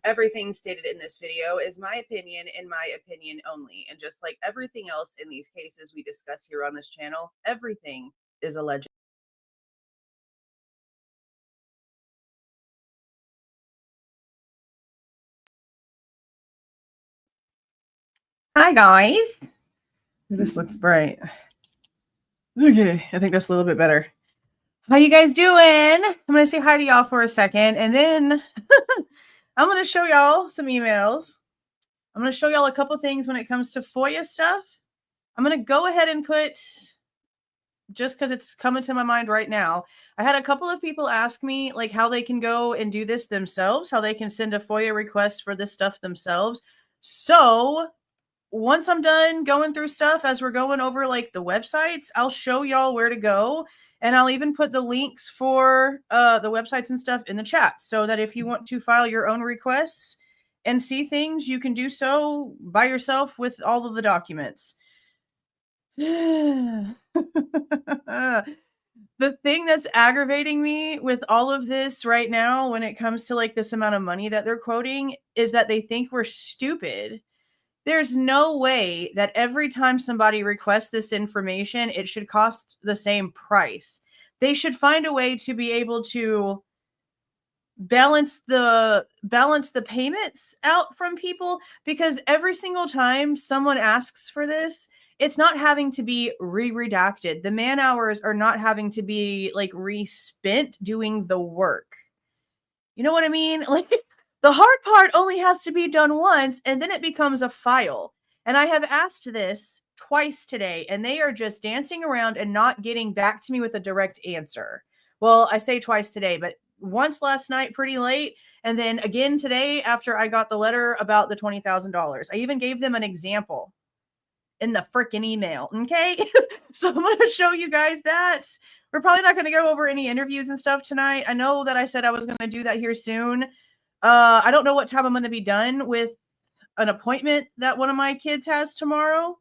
everything stated in this video is my opinion and my opinion only. And just like everything else in these cases we discuss here on this channel, everything is alleged. Hi guys. This looks bright. Okay, I think that's a little bit better. How you guys doing? I'm going to say hi to y'all for a second, and then I'm going to show y'all some emails. I'm going to show y'all a couple things when it comes to FOIA stuff. I'm going to go ahead and put, just because it's coming to my mind right now, I had a couple of people ask me like how they can go and do this themselves, how they can send a FOIA request for this stuff themselves. So once I'm done going through stuff, as we're going over like the websites, I'll show y'all where to go. And I'll even put the links for the websites and stuff in the chat so that if you want to file your own requests and see things, you can do so by yourself with all of the documents. The thing that's aggravating me with all of this right now when it comes to like this amount of money that they're quoting is that they think we're stupid. There's no way that every time somebody requests this information, it should cost the same price. They should find a way to be able to balance the payments out from people, because every single time someone asks for this, it's not having to be re-redacted. The man hours are not having to be like re-spent doing the work. You know what I mean? Like, the hard part only has to be done once, and then it becomes a file. And I have asked this twice today, and they are just dancing around and not getting back to me with a direct answer. Well, I say twice today, but once last night pretty late, and then again today after I got the letter about the $20,000. I even gave them an example in the freaking email, okay? So I'm going to show you guys that. We're probably not going to go over any interviews and stuff tonight. I know that I said I was going to do that here soon. I don't know what time I'm going to be done with an appointment that one of my kids has tomorrow.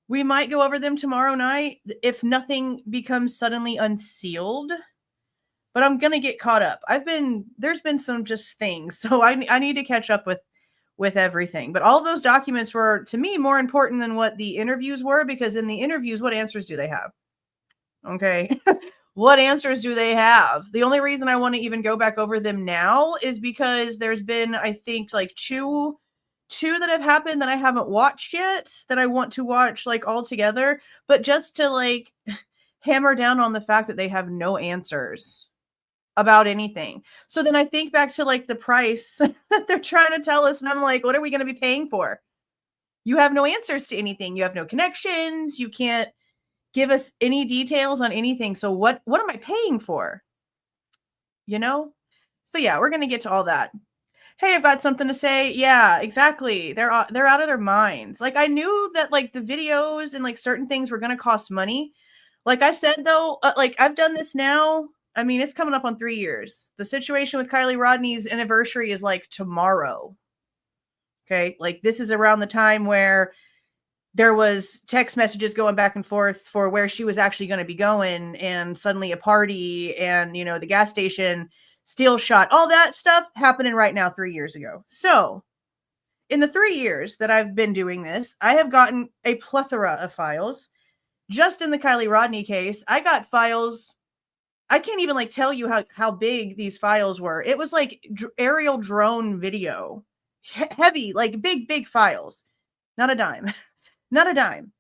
We might go over them tomorrow night if nothing becomes suddenly unsealed. But I'm going to get caught up. There's been some just things. So I need to catch up with everything. But all of those documents were, to me, more important than what the interviews were, because in the interviews, what answers do they have? Okay. What answers do they have? The only reason I want to even go back over them now is because there's been, I think, like two that have happened that I haven't watched yet that I want to watch like all together, but just to like hammer down on the fact that they have no answers about anything. So then I think back to like the price that they're trying to tell us, and I'm like, what are we going to be paying for? You have no answers to anything. You have no connections. You can't give us any details on anything. So what am I paying for? You know? So yeah, we're going to get to all that. Hey, I've got something to say. Yeah, exactly. They're out of their minds. Like, I knew that like the videos and like certain things were going to cost money. Like I said, though, like I've done this now. I mean, it's coming up on 3 years. The situation with Kylie Rodney's anniversary is like tomorrow. Okay. Like this is around the time where there was text messages going back and forth for where she was actually going to be going, and suddenly a party and, you know, the gas station, steel shot, all that stuff happening right now 3 years ago. So in the 3 years that I've been doing this, I have gotten a plethora of files. Just in the Kylie Rodney case, I got files. I can't even like tell you how big these files were. It was like aerial drone video, heavy, like big files, not a dime. Not a dime.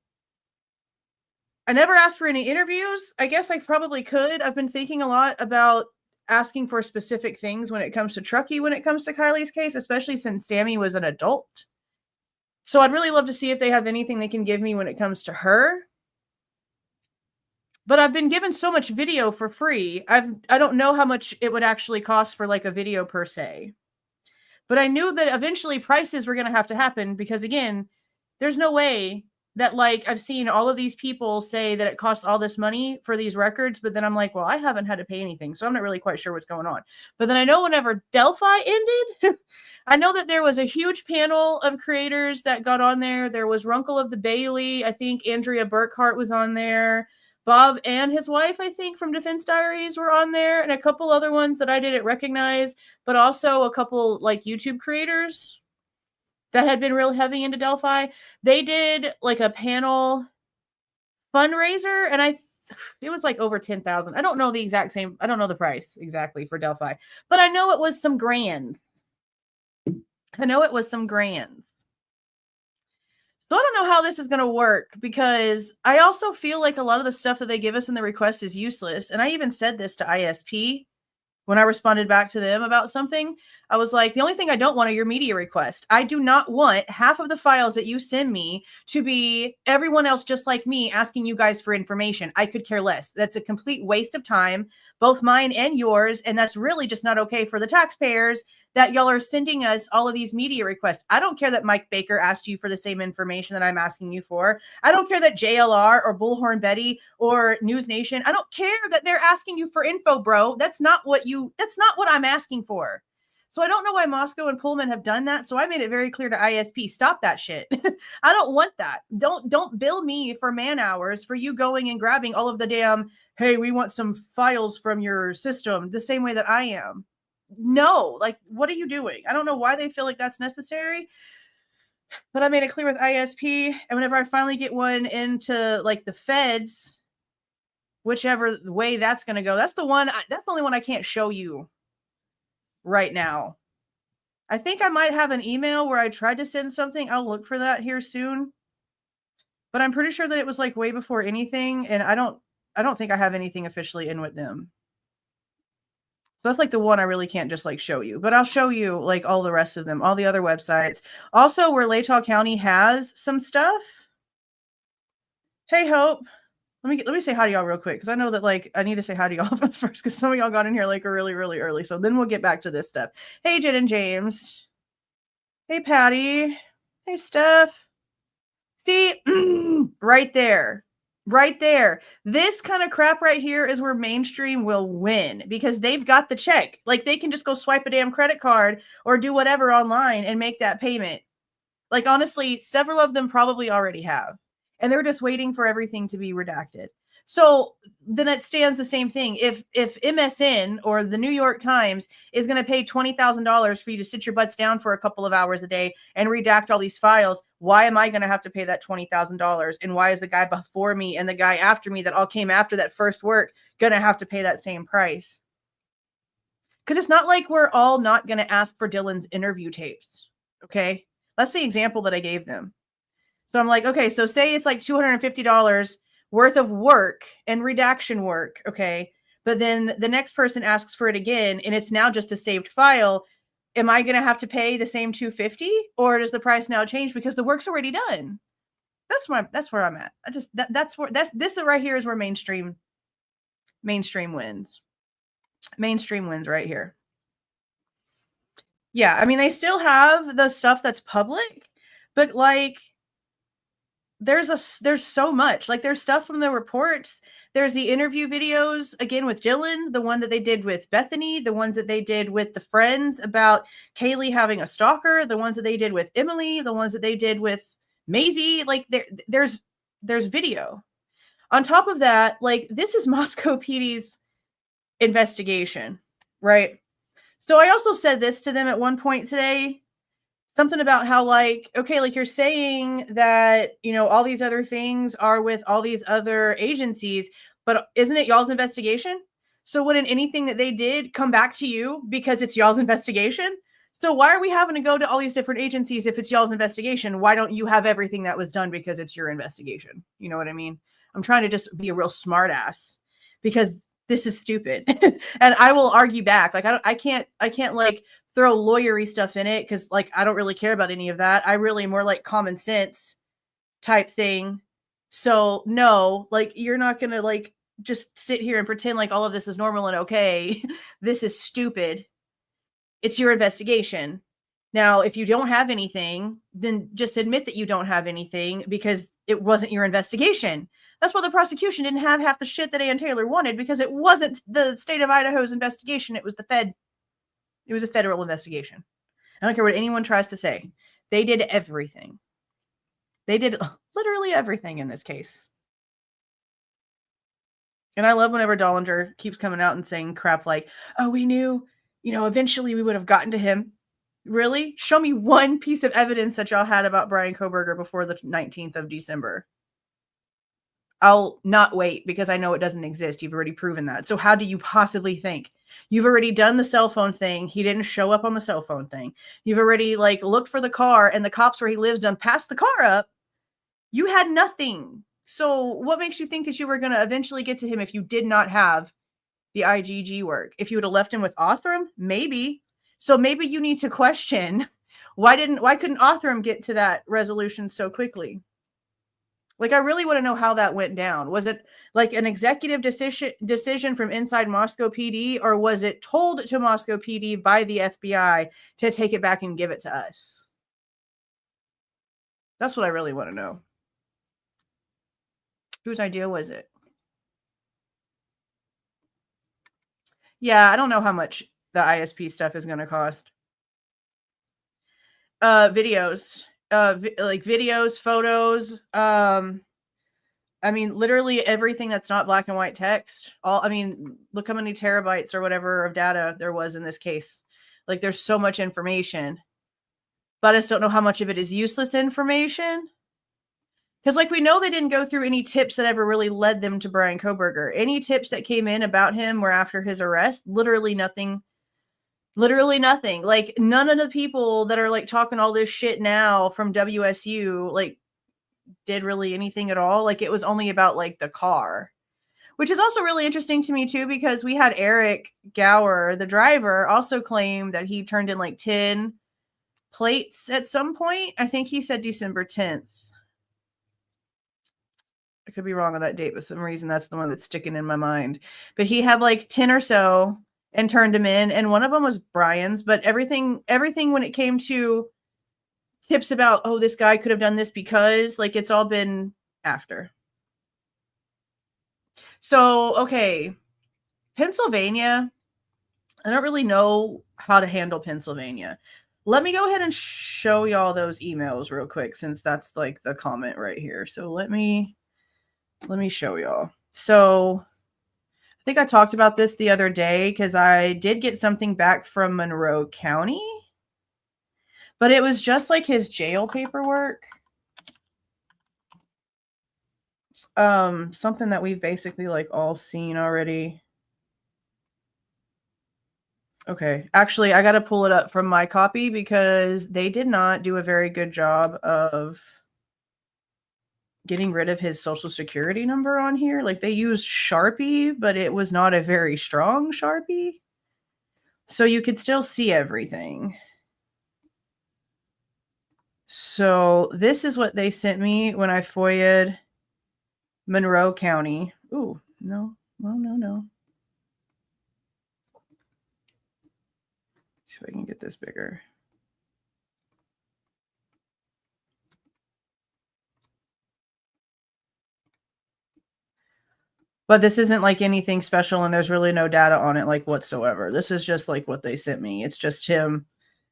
I never asked for any interviews. I guess I probably could. I've been thinking a lot about asking for specific things when it comes to Truckee, when it comes to Kylie's case, especially since Sammy was an adult. So I'd really love to see if they have anything they can give me when it comes to her. But I've been given so much video for free. I don't know how much it would actually cost for like a video per se. But I knew that eventually prices were going to have to happen, because again, there's no way that like I've seen all of these people say that it costs all this money for these records, but then I'm like, well, I haven't had to pay anything, so I'm not really quite sure what's going on. But then I know whenever Delphi ended, I know that there was a huge panel of creators that got on there. There was Runkle of the Bailey. I think Andrea Burkhart was on there. Bob and his wife, I think, from Defense Diaries were on there, and a couple other ones that I didn't recognize, but also a couple like YouTube creators that had been real heavy into Delphi. They did like a panel fundraiser, and it was like over 10,000. I don't know the exact same. I don't know the price exactly for Delphi, but I know it was some grand. I know it was some grand. So I don't know how this is going to work, because I also feel like a lot of the stuff that they give us in the request is useless. And I even said this to ISP when I responded back to them about something. I was like, the only thing I don't want are your media requests. I do not want half of the files that you send me to be everyone else just like me asking you guys for information. I could care less. That's a complete waste of time, both mine and yours. And that's really just not okay for the taxpayers that y'all are sending us all of these media requests. I don't care that Mike Baker asked you for the same information that I'm asking you for. I don't care that JLR or Bullhorn Betty or News Nation, I don't care that they're asking you for info, bro. That's not what I'm asking for. So I don't know why Moscow and Pullman have done that. So I made it very clear to ISP, stop that shit. I don't want that. Don't bill me for man hours for you going and grabbing all of the damn, hey, we want some files from your system the same way that I am. No, like, what are you doing? I don't know why they feel like that's necessary, but I made it clear with ISP. And whenever I finally get one into like the feds, whichever way that's going to go, that's the only one I can't show you right now. I think I might have an email where I tried to send something. I'll look for that here soon, but I'm pretty sure that it was like way before anything. And I don't think I have anything officially in with them. So that's like the one I really can't just like show you, but I'll show you like all the rest of them, all the other websites. Also, where Latah County has some stuff. Hey, Hope. Let me say hi to y'all real quick, because I know that like I need to say hi to y'all first, because some of y'all got in here like really, really early. So then we'll get back to this stuff. Hey, Jen and James. Hey, Patty. Hey, Steph. See, right there. Right there. This kind of crap right here is where mainstream will win, because they've got the check. Like, they can just go swipe a damn credit card or do whatever online and make that payment. Like, honestly, several of them probably already have. And they're just waiting for everything to be redacted. So then it stands the same thing. If MSN or the New York Times is going to pay $20,000 for you to sit your butts down for a couple of hours a day and redact all these files, why am I going to have to pay that $20,000? And why is the guy before me and the guy after me that all came after that first work going to have to pay that same price? Because it's not like we're all not going to ask for Dylan's interview tapes. Okay. That's the example that I gave them. So I'm like, okay, so say it's like $250 worth of work and redaction work, okay? But then the next person asks for it again, and it's now just a saved file. Am I going to have to pay the same $250, or does the price now change because the work's already done? That's where I'm at. This right here is where mainstream wins. Mainstream wins right here. Yeah, I mean, they still have the stuff that's public, but like, there's so much. Like, there's stuff from the reports. There's the interview videos, again, with Dylan, the one that they did with Bethany, the ones that they did with the friends about Kaylee having a stalker, the ones that they did with Emily, the ones that they did with Maisie. Like, there's video. On top of that, like, this is Moscow PD's investigation, right? So I also said this to them at one point today. Something about how, like, okay, like, you're saying that, you know, all these other things are with all these other agencies, but isn't it y'all's investigation? So wouldn't anything that they did come back to you because it's y'all's investigation? So why are we having to go to all these different agencies if it's y'all's investigation? Why don't you have everything that was done because it's your investigation? You know what I mean? I'm trying to just be a real smart ass, because this is stupid. And I will argue back. Like, I can't like throw lawyery stuff in it, because like I don't really care about any of that. I really more like common sense type thing. So no, like, you're not gonna like just sit here and pretend like all of this is normal and okay. This is stupid. It's your investigation. Now, if you don't have anything, then just admit that you don't have anything, because it wasn't your investigation. That's why the prosecution didn't have half the shit that Ann Taylor wanted, because it wasn't the state of Idaho's investigation. It was the Fed. It was a federal investigation. I don't care what anyone tries to say. They did everything. They did literally everything in this case. And I love whenever Dollinger keeps coming out and saying crap like, oh, we knew, eventually we would have gotten to him. Really? Show me one piece of evidence that y'all had about Bryan Kohberger before the 19th of December. I'll not wait because I know it doesn't exist. You've already proven that. So how do you possibly think? You've already done the cell phone thing. He didn't show up on the cell phone thing. You've already looked for the car, and the cops where he lives done passed the car up. You had nothing. So what makes you think that you were going to eventually get to him if you did not have the IgG work? If you would have left him with Othram, maybe. So maybe you need to question why couldn't Othram get to that resolution so quickly? I really want to know how that went down. Was it an executive decision from inside Moscow PD, or was it told to Moscow PD by the FBI to take it back and give it to us? That's what I really want to know. Whose idea was it? Yeah, I don't know how much the ISP stuff is going to cost. Videos, videos, photos. Literally everything that's not black and white text. Look how many terabytes or whatever of data there was in this case. There's so much information, but I just don't know how much of it is useless information. Because we know they didn't go through any tips that ever really led them to Bryan Kohberger. Any tips that came in about him were after his arrest. Literally nothing. Literally nothing. None of the people that are talking all this shit now from WSU did really anything at all. It was only about the car, which is also really interesting to me too, because we had Eric Gower, the driver, also claim that he turned in 10 plates at some point. I think he said December 10th. I could be wrong on that date, but for some reason that's the one that's sticking in my mind. But he had 10 or so and turned them in, and one of them was Brian's. But everything when it came to tips about, oh, this guy could have done this because, it's all been after. So, okay, Pennsylvania, I don't really know how to handle Pennsylvania. Let me go ahead and show y'all those emails real quick, since that's the comment right here. So let me show y'all. So I think I talked about this the other day because I did get something back from Monroe County, but it was just his jail paperwork. Something that we've basically all seen already. Okay, actually, I got to pull it up from my copy because they did not do a very good job of getting rid of his social security number on here. They used Sharpie, but it was not a very strong Sharpie. So you could still see everything. So this is what they sent me when I FOIA'd Monroe County. Ooh, no. See if I can get this bigger. But this isn't anything special, and there's really no data on it whatsoever. This is just what they sent me. It's just him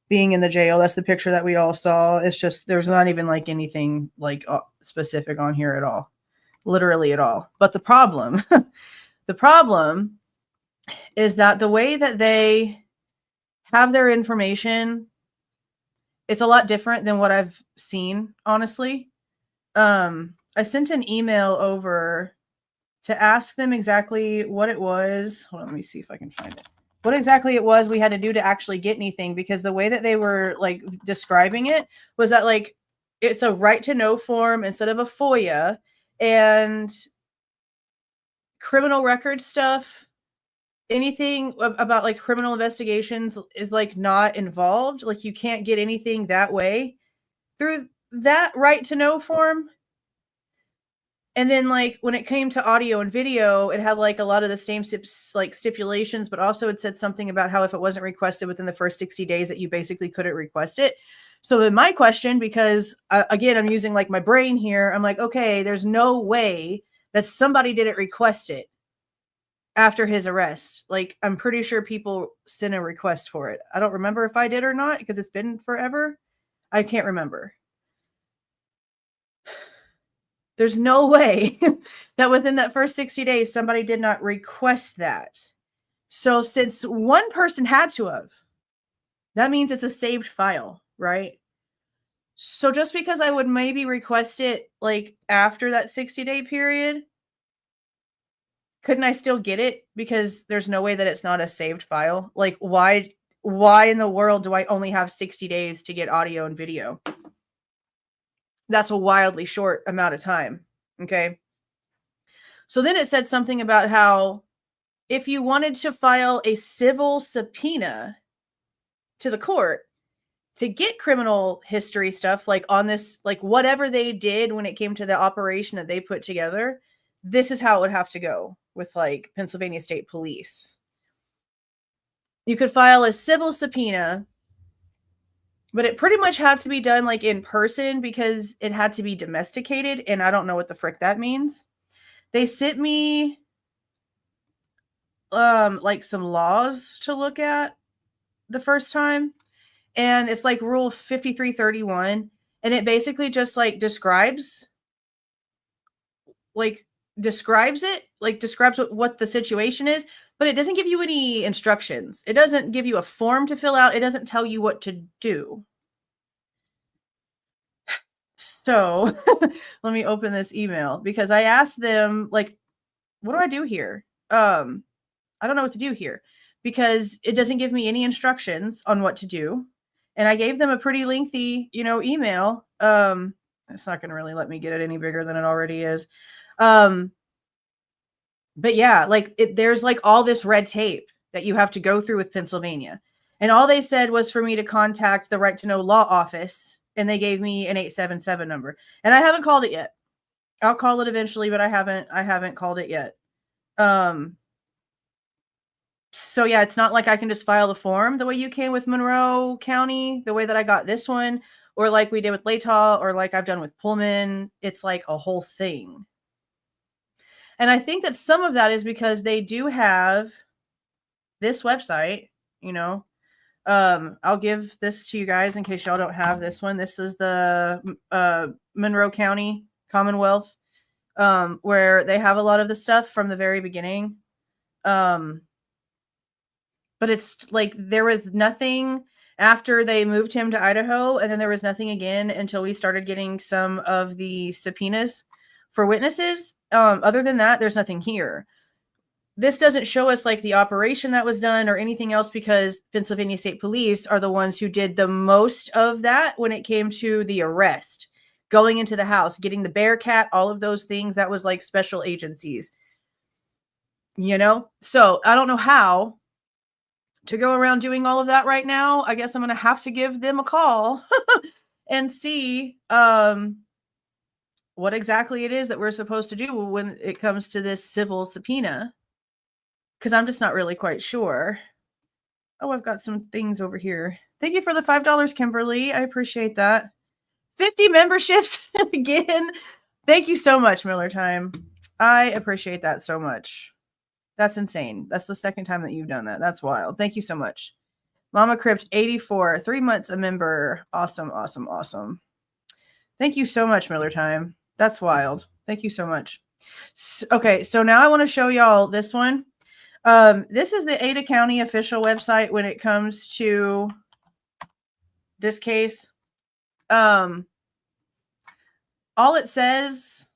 being in the jail. That's the picture that we all saw. It's just, there's not even anything specific on here at all. Literally at all. But the problem, is that the way that they have their information, it's a lot different than what I've seen, honestly. I sent an email over to ask them exactly what it was. Hold on, let me see if I can find it. What exactly it was we had to do to actually get anything, because the way that they were describing it was that it's a right to know form instead of a FOIA, and criminal record stuff, anything about criminal investigations is not involved. You can't get anything that way through that right to know form. And then when it came to audio and video, it had a lot of the same stipulations, but also it said something about how if it wasn't requested within the first 60 days that you basically couldn't request it. So in my question, because again, I'm using my brain here, I'm okay, there's no way that somebody didn't request it after his arrest. I'm pretty sure people sent a request for it. I don't remember if I did or not because it's been forever. I can't remember. There's no way that within that first 60 days, somebody did not request that. So since one person had to have, that means it's a saved file, right? So just because I would maybe request it like after that 60-day period, couldn't I still get it? Because there's no way that it's not a saved file. Like why in the world do I only have 60 days to get audio and video? That's a wildly short amount of time. Okay. So then it said something about how if you wanted to file a civil subpoena to the court to get criminal history stuff, like on this, like whatever they did when it came to the operation that they put together, this is how it would have to go with like Pennsylvania State Police. You could file a civil subpoena, but it pretty much had to be done like in person because it had to be domesticated. And I don't know what the frick that means. They sent me like some laws to look at the first time. And it's like rule 5331. And it basically just like describes what the situation is, but it doesn't give you any instructions. It doesn't give you a form to fill out. It doesn't tell you what to do. So let me open this email because I asked them, like, what do I do here? I don't know what to do here because it doesn't give me any instructions on what to do. And I gave them a pretty lengthy, email. It's not going to really let me get it any bigger than it already is. But yeah, like there's like all this red tape that you have to go through with Pennsylvania. And all they said was for me to contact the Right to Know Law office. And they gave me an 877 number. And I haven't called it yet. I'll call it eventually, but I haven't called it yet. So yeah, it's not like I can just file the form the way you can with Monroe County, the way that I got this one, or like we did with Latah, or like I've done with Pullman. It's like a whole thing. And I think that some of that is because they do have this website, I'll give this to you guys in case y'all don't have this one. This is the Monroe County Commonwealth, where they have a lot of the stuff from the very beginning. But it's like there was nothing after they moved him to Idaho, and then there was nothing again until we started getting some of the subpoenas for witnesses. Other than that, there's nothing here. This doesn't show us like the operation that was done or anything else because Pennsylvania State Police are the ones who did the most of that when it came to the arrest, going into the house, getting the Bearcat, all of those things. That was like special agencies, So I don't know how to go around doing all of that right now. I guess I'm going to have to give them a call and see what exactly it is that we're supposed to do when it comes to this civil subpoena. Because I'm just not really quite sure. Oh, I've got some things over here. Thank you for the $5, Kimberly. I appreciate that. 50 memberships again. Thank you so much, Miller Time. I appreciate that so much. That's insane. That's the second time that you've done that. That's wild. Thank you so much. Mama Crypt 84, 3 months a member. Awesome, awesome, awesome. Thank you so much, Miller Time. That's wild. Thank you so much. Okay, so now I want to show y'all this one. This is the Ada County official website when it comes to this case. All it says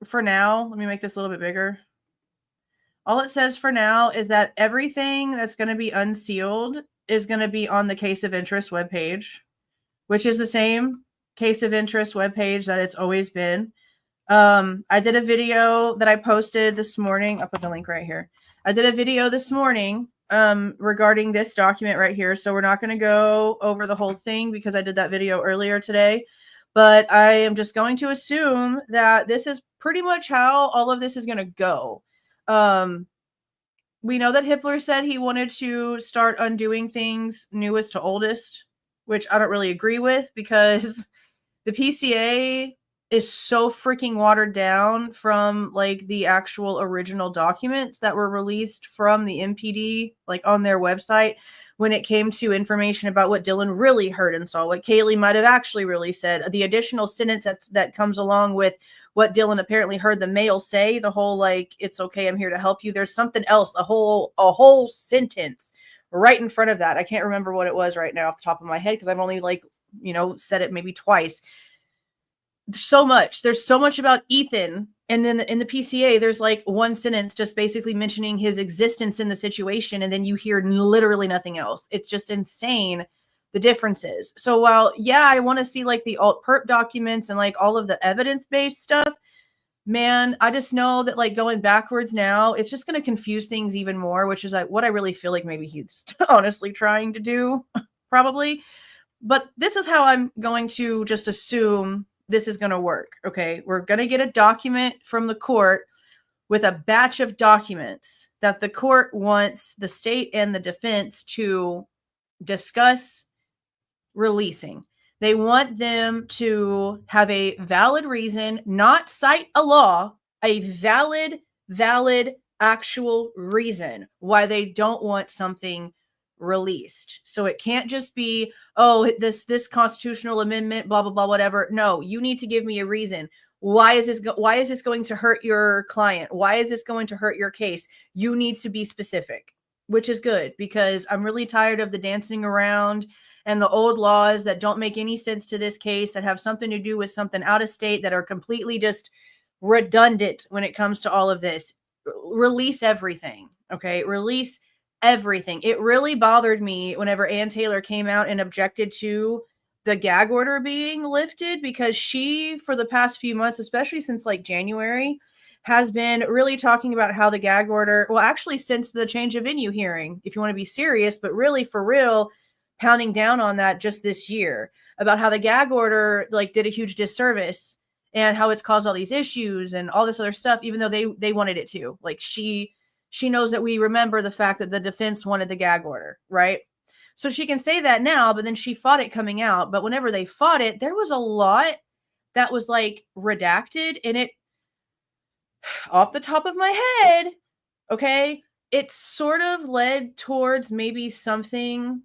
for now, let me make this a little bit bigger. All it says for now is that everything that's going to be unsealed is going to be on the case of interest webpage, which is the same case of interest webpage that it's always been. I did a video that I posted this morning. I'll put the link right here. I did a video this morning regarding this document right here. So we're not going to go over the whole thing because I did that video earlier today. But I am just going to assume that this is pretty much how all of this is going to go. We know that Hippler said he wanted to start undoing things newest to oldest, which I don't really agree with because the PCA is so freaking watered down from like the actual original documents that were released from the MPD, like on their website, when it came to information about what Dylan really heard and saw, what Kaylee might have actually really said, the additional sentence that comes along with what Dylan apparently heard the male say, the whole like, it's okay, I'm here to help you. There's something else, a whole sentence right in front of that. I can't remember what it was right now off the top of my head because I've only like, said it maybe twice. There's so much about Ethan, and then in the PCA there's like one sentence just basically mentioning his existence in the situation, and then you hear literally nothing else. It's just insane, the differences. So while I want to see like the alt perp documents and like all of the evidence-based stuff, man, I just know that like going backwards now, it's just going to confuse things even more, which is like what I really feel like maybe he's honestly trying to do probably. But this is how I'm going to just assume this is going to work. Okay. We're going to get a document from the court with a batch of documents that the court wants the state and the defense to discuss releasing. They want them to have a valid reason, not cite a law, a valid, actual reason why they don't want something released. So it can't just be, oh, this constitutional amendment, blah, blah, blah, whatever. No, you need to give me a reason. Why is this going to hurt your client? Why is this going to hurt your case? You need to be specific, which is good because I'm really tired of the dancing around and the old laws that don't make any sense to this case, that have something to do with something out of state, that are completely just redundant when it comes to all of this. Release everything, okay? Release everything. It really bothered me whenever Ann Taylor came out and objected to the gag order being lifted, because she, for the past few months, especially since like January, has been really talking about how the gag order, well, actually since the change of venue hearing, if you want to be serious, but really for real, pounding down on that just this year, about how the gag order like did a huge disservice and how it's caused all these issues and all this other stuff, even though they wanted it to. Like she knows that we remember the fact that the defense wanted the gag order, right? So she can say that now, but then she fought it coming out. But whenever they fought it, there was a lot that was like redacted, and it, off the top of my head, okay, it sort of led towards maybe something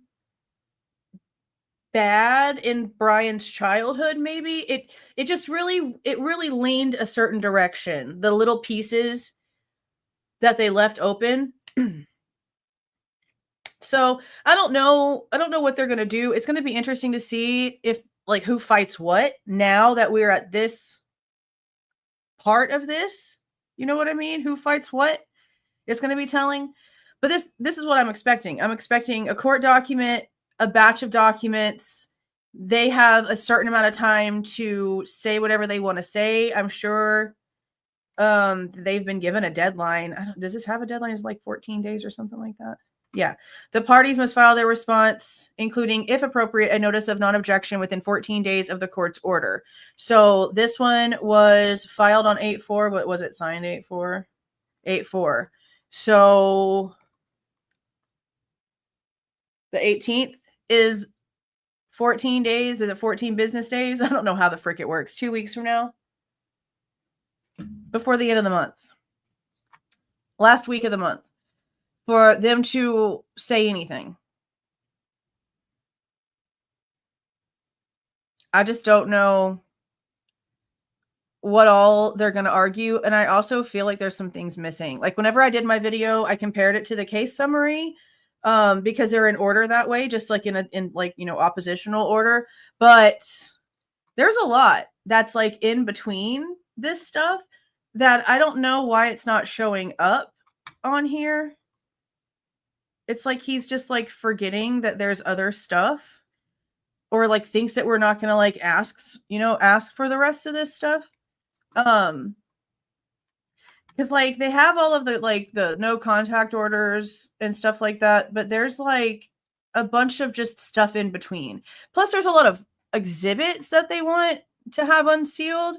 bad in Bryan's childhood. Maybe it just really leaned a certain direction. The little pieces that they left open. So I don't know what they're going to do. It's going to be interesting to see if like who fights what now that we're at this part of this. You know what I mean? Who fights what? It's going to be telling. But this is what I'm expecting. I'm expecting a court document, a batch of documents. They have a certain amount of time to say whatever they want to say. I'm sure they've been given a deadline. Does this have a deadline? It's like 14 days or something like that. Yeah. The parties must file their response, including, if appropriate, a notice of non-objection within 14 days of the court's order. So this one was filed on 8/4. What was it signed 8/4? 8/4. So the 18th is 14 days. Is it 14 business days? I don't know how the frick it works. 2 weeks from now? Before the end of the month. Last week of the month. For them to say anything. I just don't know what all they're going to argue. And I also feel like there's some things missing. Like whenever I did my video, I compared it to the case summary because they're in order that way, just like in oppositional order. But there's a lot that's like in between this stuff that I don't know why it's not showing up on here. It's like he's just like forgetting that there's other stuff, or like thinks that we're not going to like ask for the rest of this stuff. Because like they have all of the like the no contact orders and stuff like that, but there's like a bunch of just stuff in between. Plus there's a lot of exhibits that they want to have unsealed,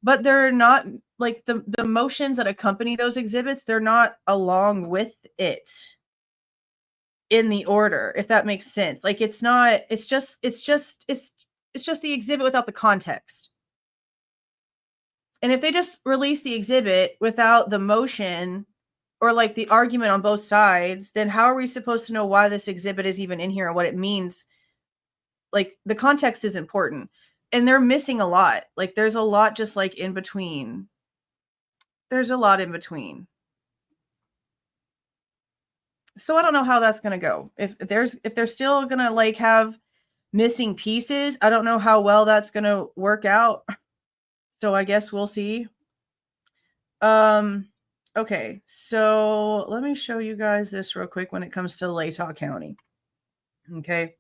but they're not like the motions that accompany those exhibits. They're not along with it in the order, if that makes sense. Like it's just the exhibit without the context. And if they just release the exhibit without the motion or like the argument on both sides, then how are we supposed to know why this exhibit is even in here and what it means? Like, the context is important, and they're missing a lot. Like, there's a lot just like in between. There's a lot in between. So I don't know how that's going to go. If they're still going to like have missing pieces, I don't know how well that's going to work out. So I guess we'll see. Okay, so let me show you guys this real quick when it comes to Latah County. Okay.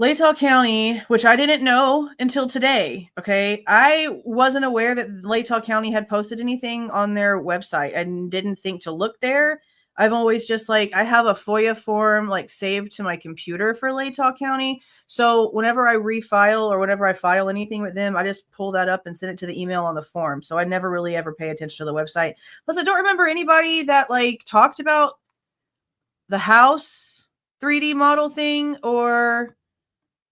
Latah County, which I didn't know until today. Okay. I wasn't aware that Latah County had posted anything on their website. I didn't think to look there. I've always just like, I have a FOIA form like saved to my computer for Latah County. So whenever I refile or whenever I file anything with them, I just pull that up and send it to the email on the form. So I never really ever pay attention to the website. Plus, I don't remember anybody that like talked about the house 3D model thing or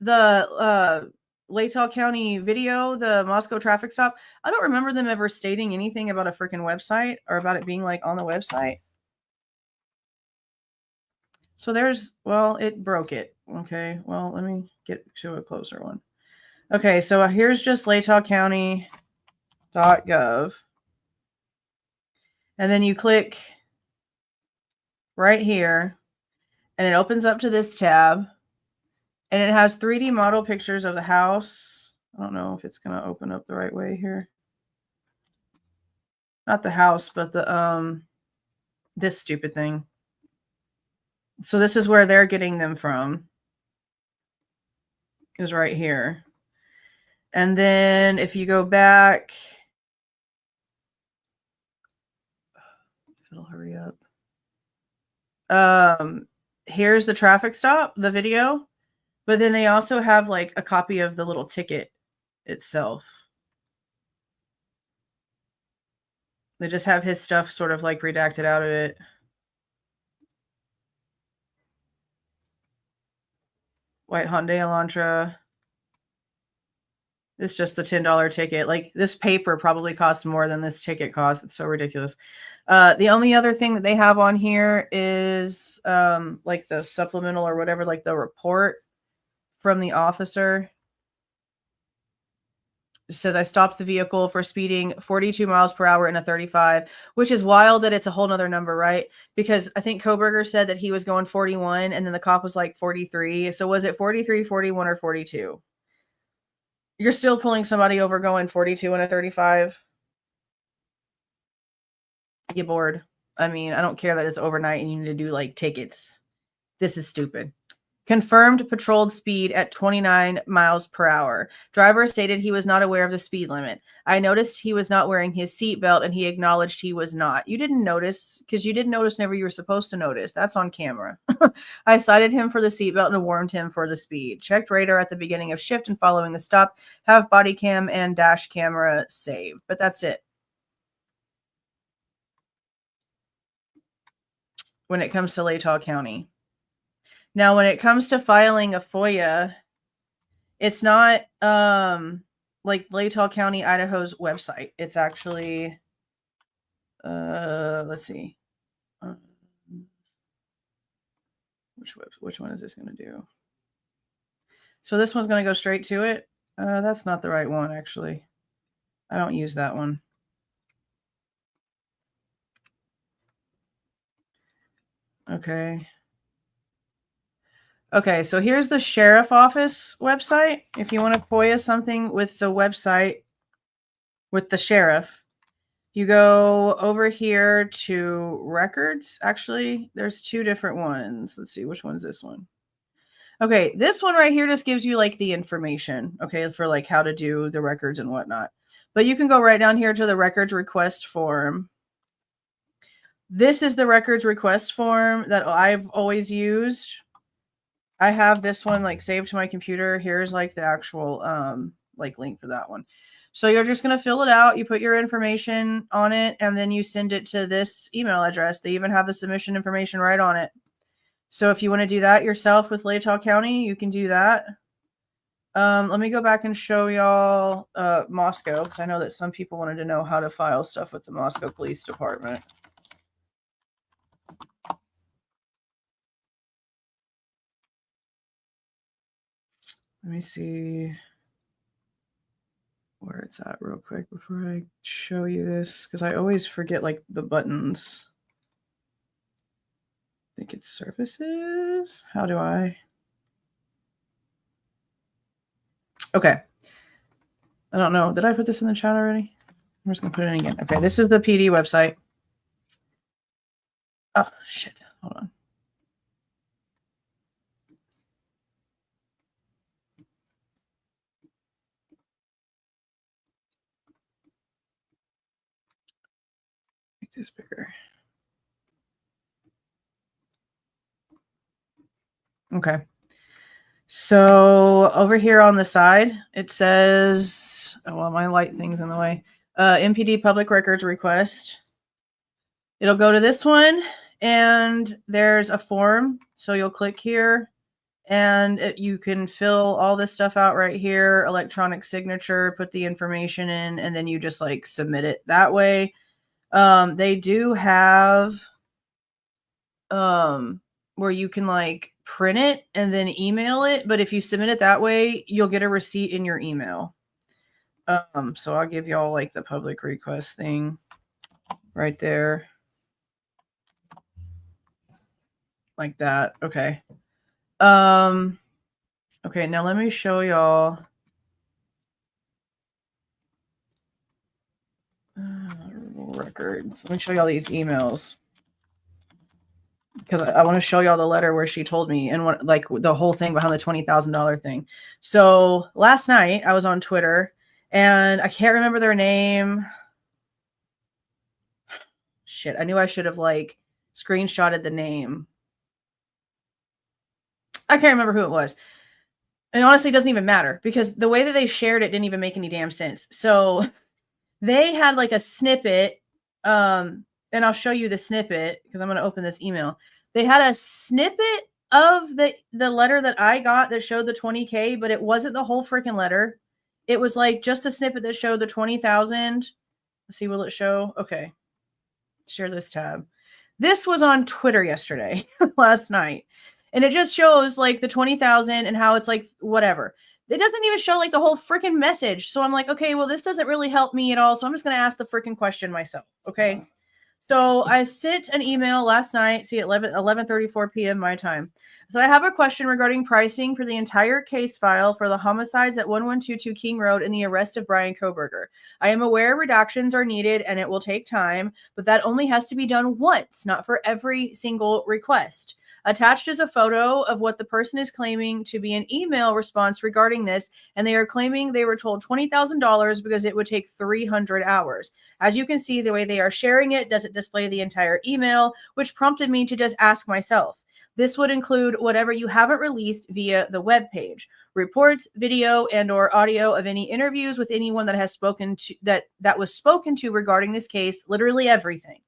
the Latah County video, the Moscow traffic stop. I don't remember them ever stating anything about a freaking website or about it being like on the website. So there's, well, it broke it. Okay, well, let me show a closer one. Okay, so here's just latahcounty.gov. And then you click right here, and it opens up to this tab. And it has 3D model pictures of the house. I don't know if it's going to open up the right way here. Not the house, but the this stupid thing. So this is where they're getting them from. Is right here. And then if you go back, if it'll hurry up. Here's the traffic stop, the video. But then they also have like a copy of the little ticket itself. They just have his stuff sort of like redacted out of it. White Hyundai Elantra. It's just the $10 ticket. Like, this paper probably costs more than this ticket costs. It's so ridiculous. The only other thing that they have on here is like the supplemental or whatever, like the report from the officer. It says, I stopped the vehicle for speeding 42 miles per hour in a 35, which is wild that it's a whole nother number, right? Because I think Kohberger said that he was going 41 and then the cop was like 43. So was it 43, 41, or 42? You're still pulling somebody over going 42 in a 35. You get bored. I mean, I don't care that it's overnight and you need to do like tickets. This is stupid. Confirmed patrolled speed at 29 miles per hour. Driver stated he was not aware of the speed limit. I noticed he was not wearing his seatbelt and he acknowledged he was not. You didn't notice because you didn't notice whenever you were supposed to notice. That's on camera. I cited him for the seatbelt and warned him for the speed. Checked radar at the beginning of shift and following the stop. Have body cam and dash camera saved. But that's it. When it comes to Latah County. Now, when it comes to filing a FOIA, it's not like Latah County, Idaho's website. It's actually, let's see. Which one is this going to do? So this one's going to go straight to it. That's not the right one, actually. I don't use that one. Okay. Okay, so here's the sheriff office website. If you want to FOIA something with the website, with the sheriff, you go over here to records. Actually, there's two different ones. Let's see, which one's this one? Okay, this one right here just gives you like the information, okay, for like how to do the records and whatnot. But you can go right down here to the records request form. This is the records request form that I've always used. I have this one like saved to my computer. Here's like the actual like link for that one. So you're just going to fill it out. You put your information on it and then you send it to this email address. They even have the submission information right on it. So if you want to do that yourself with Latah County, you can do that. Let me go back and show y'all Moscow, because I know that some people wanted to know how to file stuff with the Moscow Police Department. Let me see where it's at real quick before I show you this, because I always forget like the buttons. I think it's services. How do I? Okay. I don't know. Did I put this in the chat already? I'm just going to put it in again. Okay, this is the PD website. Oh, shit. Hold on. Make this bigger. Okay. So over here on the side, it says, oh, well, my light thing's in the way. MPD public records request. It'll go to this one, and there's a form. So you'll click here, and you can fill all this stuff out right here, electronic signature, put the information in, and then you just like submit it that way. They do have where you can like print it and then email it, but if you submit it that way, you'll get a receipt in your email. So I'll give y'all like the public request thing right there. Like that. Okay. Okay, now let me show y'all records. Let me show y'all these emails, because I want to show y'all the letter where she told me and what, like the whole thing behind the $20,000 thing. So last night I was on Twitter and I can't remember their name. Shit, I knew I should have like screenshotted the name. I can't remember who it was. And honestly, it doesn't even matter, because the way that they shared it didn't even make any damn sense. So they had like a snippet, and I'll show you the snippet because I'm going to open this email. They had a snippet of the letter that I got that showed the 20K, but it wasn't the whole freaking letter. It was like just a snippet that showed the 20,000. Let's see, will it show? Okay. Share this tab. This was on Twitter yesterday, last night. And it just shows like the 20,000 and how it's like whatever. It doesn't even show like the whole freaking message. So I'm like, okay, well, this doesn't really help me at all. So I'm just going to ask the freaking question myself. Okay. So I sent an email last night, see, at 11:34 p.m. my time. So I have a question regarding pricing for the entire case file for the homicides at 1122 King Road and the arrest of Bryan Kohberger. I am aware redactions are needed and it will take time, but that only has to be done once, not for every single request. Attached is a photo of what the person is claiming to be an email response regarding this, and they are claiming they were told $20,000 because it would take 300 hours. As you can see, the way they are sharing it doesn't display the entire email, which prompted me to just ask myself. This would include whatever you haven't released via the web page, reports, video, and or audio of any interviews with anyone that has spoken to that was spoken to regarding this case, literally everything.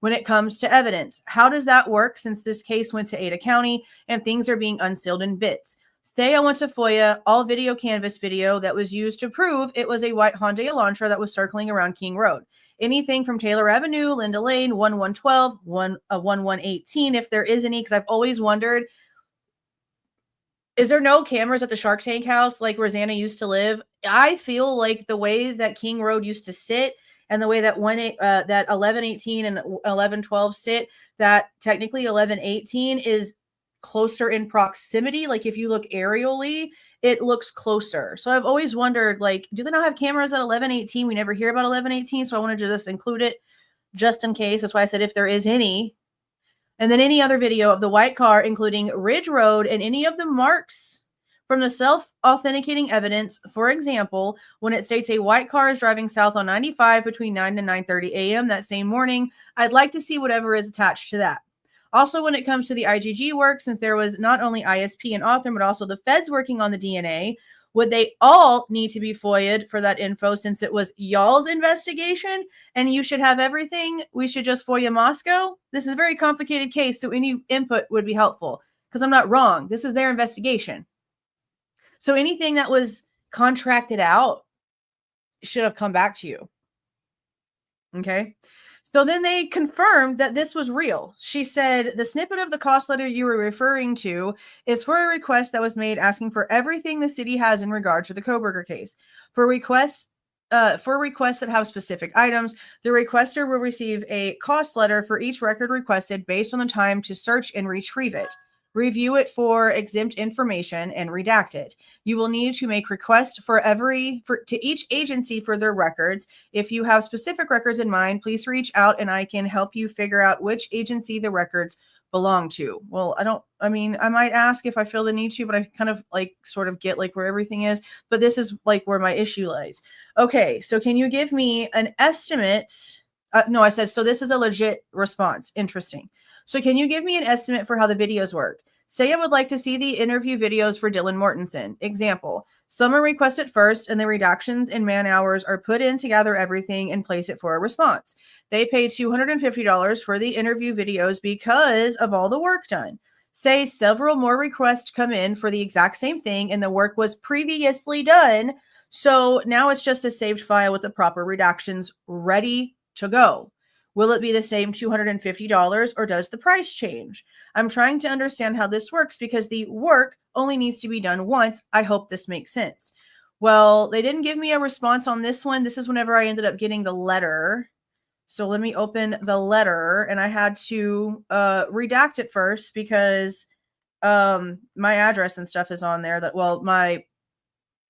When it comes to evidence, how does that work since this case went to Ada County and things are being unsealed in bits? Say I went to FOIA, all video canvas video that was used to prove it was a white Hyundai Elantra that was circling around King Road. Anything from Taylor Avenue, Linda Lane, 1112, 1118, if there is any, because I've always wondered, is there no cameras at the Shark Tank house like where Xana used to live? I feel like the way that King Road used to sit and the way that that 1118 and 1112 sit, that technically 1118 is closer in proximity. Like if you look aerially, it looks closer. So I've always wondered, like, do they not have cameras at 1118? We never hear about 1118, so I wanted to just include it just in case. That's why I said if there is any. And then any other video of the white car, including Ridge Road and any of the marks from the self-authenticating evidence. For example, when it states a white car is driving south on 95 between 9 and 9:30 a.m. that same morning, I'd like to see whatever is attached to that. Also, when it comes to the IGG work, since there was not only ISP and author, but also the feds working on the DNA, would they all need to be FOIA'd for that info since it was y'all's investigation and you should have everything? We should just FOIA Moscow? This is a very complicated case, so any input would be helpful because I'm not wrong. This is their investigation. So anything that was contracted out should have come back to you. Okay. So then they confirmed that this was real. She said, the snippet of the cost letter you were referring to is for a request that was made asking for everything the city has in regard to the Kohberger case. For requests that have specific items, the requester will receive a cost letter for each record requested based on the time to search and retrieve it. Review it for exempt information and redact it. You will need to make requests to each agency for their records. If you have specific records in mind, please reach out and I can help you figure out which agency the records belong to. Well, I might ask if I feel the need to, but I kind of sort of get where everything is, but this is where my issue lies. Okay, so can you give me an estimate? No, I said, so this is a legit response. Interesting. So can you give me an estimate for how the videos work? Say I would like to see the interview videos for Dylan Mortensen. Example, someone requests it first and the redactions and man hours are put in to gather everything and place it for a response. They pay $250 for the interview videos because of all the work done. Say several more requests come in for the exact same thing and the work was previously done. So now it's just a saved file with the proper redactions ready to go. Will it be the same $250 or does the price change? I'm trying to understand how this works because the work only needs to be done once. I hope this makes sense. Well, they didn't give me a response on this one. This is whenever I ended up getting the letter. So let me open the letter and I had to redact it first because my address and stuff is on there my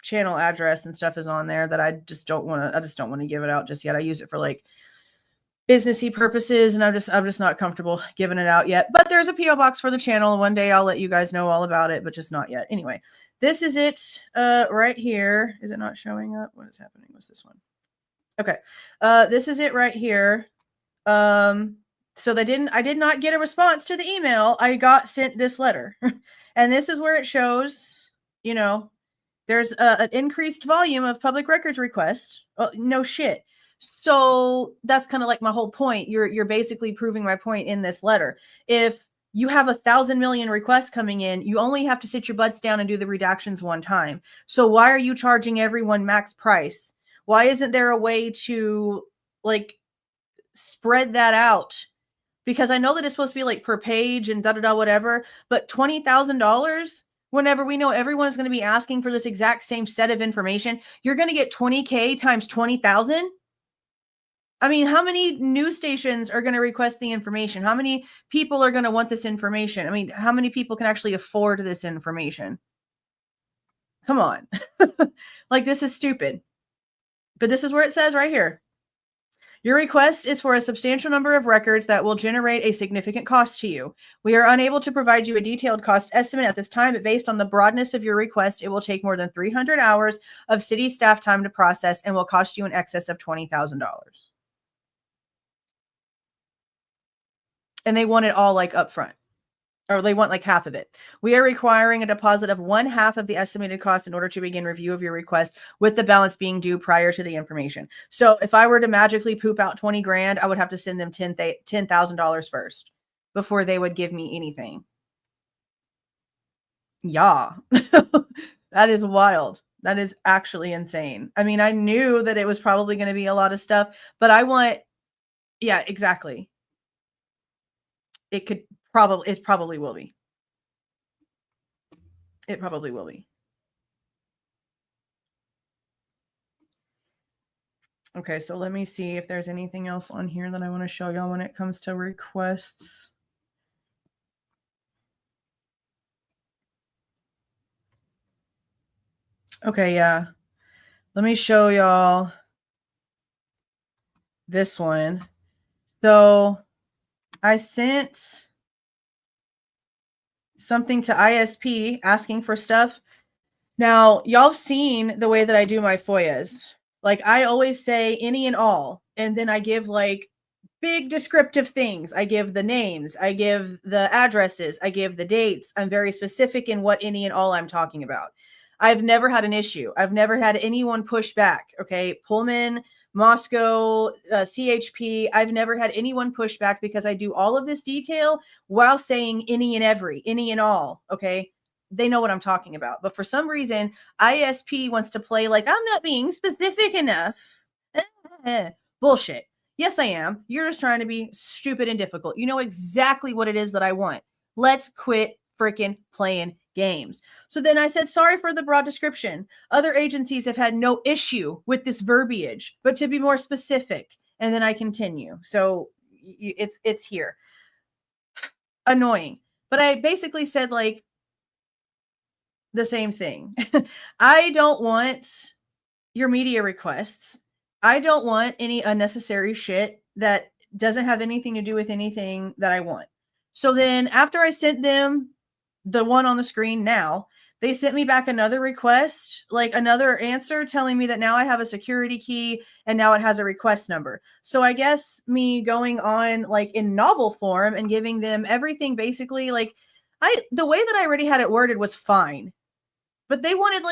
channel address and stuff is on there that I just don't want to give it out just yet. I use it for businessy purposes and I'm just not comfortable giving it out yet, but there's a PO box for the channel. One day I'll let you guys know all about it, but just not yet. Anyway, this is it right here. Is it not showing up? What is happening? What's this one? Okay. This is it right here. So I did not get a response to the email. I got sent this letter and this is where it shows, there's an increased volume of public records requests. Oh, no shit. So that's kind of my whole point. You're basically proving my point in this letter. If you have 1,000 million requests coming in, you only have to sit your butts down and do the redactions one time. So why are you charging everyone max price? Why isn't there a way to spread that out? Because I know that it's supposed to be per page and whatever, but $20,000 whenever we know everyone is going to be asking for this exact same set of information, you're going to get 20K times 20,000. I mean, how many news stations are going to request the information? How many people are going to want this information? I mean, how many people can actually afford this information? Come on. This is stupid. But this is where it says right here. Your request is for a substantial number of records that will generate a significant cost to you. We are unable to provide you a detailed cost estimate at this time, but based on the broadness of your request, it will take more than 300 hours of city staff time to process and will cost you in excess of $20,000. And they want it all up front, or they want half of it. We are requiring a deposit of 1/2 of the estimated cost in order to begin review of your request, with the balance being due prior to the information. So if I were to magically poop out 20 grand, I would have to send them $10,000 first before they would give me anything. Yeah. That is wild. That is actually insane. I mean, I knew that it was probably going to be a lot of stuff, but yeah, exactly. It probably will be. It probably will be. Okay, so let me see if there's anything else on here that I want to show y'all when it comes to requests. Okay, yeah. Let me show y'all this one. So I sent something to ISP asking for stuff. Now, y'all seen the way that I do my FOIAs. I always say any and all, and then I give big descriptive things. I give the names, I give the addresses, I give the dates. I'm very specific in what any and all I'm talking about. I've never had an issue. I've never had anyone push back. Okay. Pullman, Moscow, CHP. I've never had anyone push back because I do all of this detail while saying any and all. Okay. they know what I'm talking about. But for some reason, ISP wants to play like I'm not being specific enough. Bullshit. Yes, I am. You're just trying to be stupid and difficult. You know exactly what it is that I want. Let's quit freaking playing games. So then I said, sorry for the broad description. Other agencies have had no issue with this verbiage, but to be more specific. And then I continue. So it's here. Annoying. But I basically said like the same thing. I don't want your media requests. I don't want any unnecessary shit that doesn't have anything to do with anything that I want. So then after I sent them the one on the screen now, they sent me back another request, like another answer telling me that now I have a security key and now it has a request number. So I guess me going on like in novel form and giving them everything basically like the way that I already had it worded was fine. But they wanted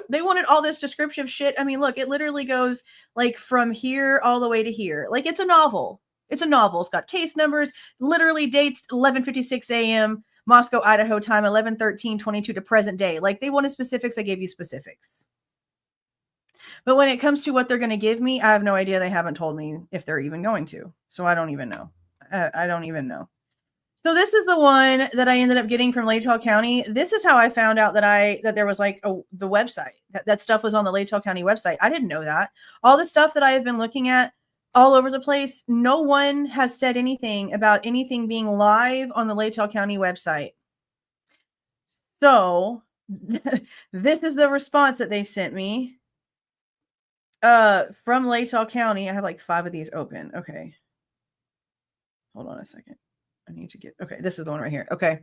they wanted all this descriptive shit. I mean, look, it literally goes like from here all the way to here. Like it's a novel. It's a novel. It's got case numbers, literally dates 11:56 a.m. Moscow, Idaho time, 11/13/22 to present day. Like they wanted specifics. I gave you specifics. But when it comes to what they're going to give me, I have no idea. They haven't told me if they're even going to. So I don't even know. I don't even know. So this is the one that I ended up getting from Latah County. This is how I found out that there was like the website. That stuff was on the Latah County website. I didn't know that. All the stuff that I have been looking at all over the place, no one has said anything about anything being live on the Latah County website. So this is the response that they sent me from Latah County. I have like 5 of these open. Okay. Hold on a second. I need to get, okay, this is the one right here. Okay.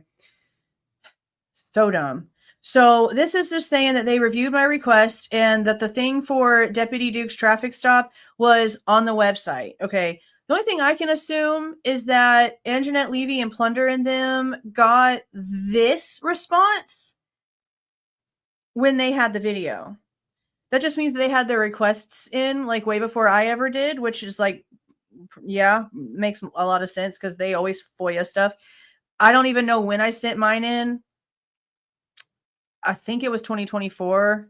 So dumb. So this is just saying that they reviewed my request and that the thing for Deputy Duke's traffic stop was on the website. Okay. The only thing I can assume is that Anjanette Levy and Plunder and them got this response when they had the video. That just means they had their requests in like way before I ever did, which is like, yeah, makes a lot of sense because they always FOIA stuff. I don't even know when I sent mine in. I think it was 2024.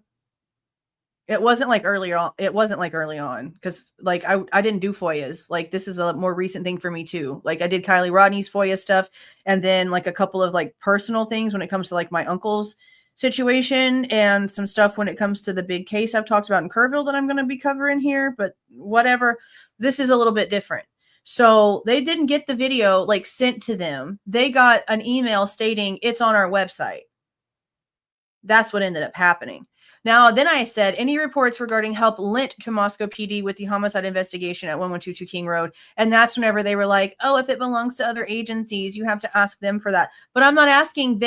It wasn't like earlier on. It wasn't like early on because like I didn't do FOIAs. Like this is a more recent thing for me too. Like I did Kylie Rodney's FOIA stuff and then like a couple of like personal things when it comes to like my uncle's situation and some stuff when it comes to the big case I've talked about in Kerrville that I'm going to be covering here, but whatever. This is a little bit different. So they didn't get the video like sent to them. They got an email stating it's on our website. That's what ended up happening. Now, then I said, any reports regarding help lent to Moscow PD with the homicide investigation at 1122 King Road. And that's whenever they were like, oh, if it belongs to other agencies, you have to ask them for that. But I'm not asking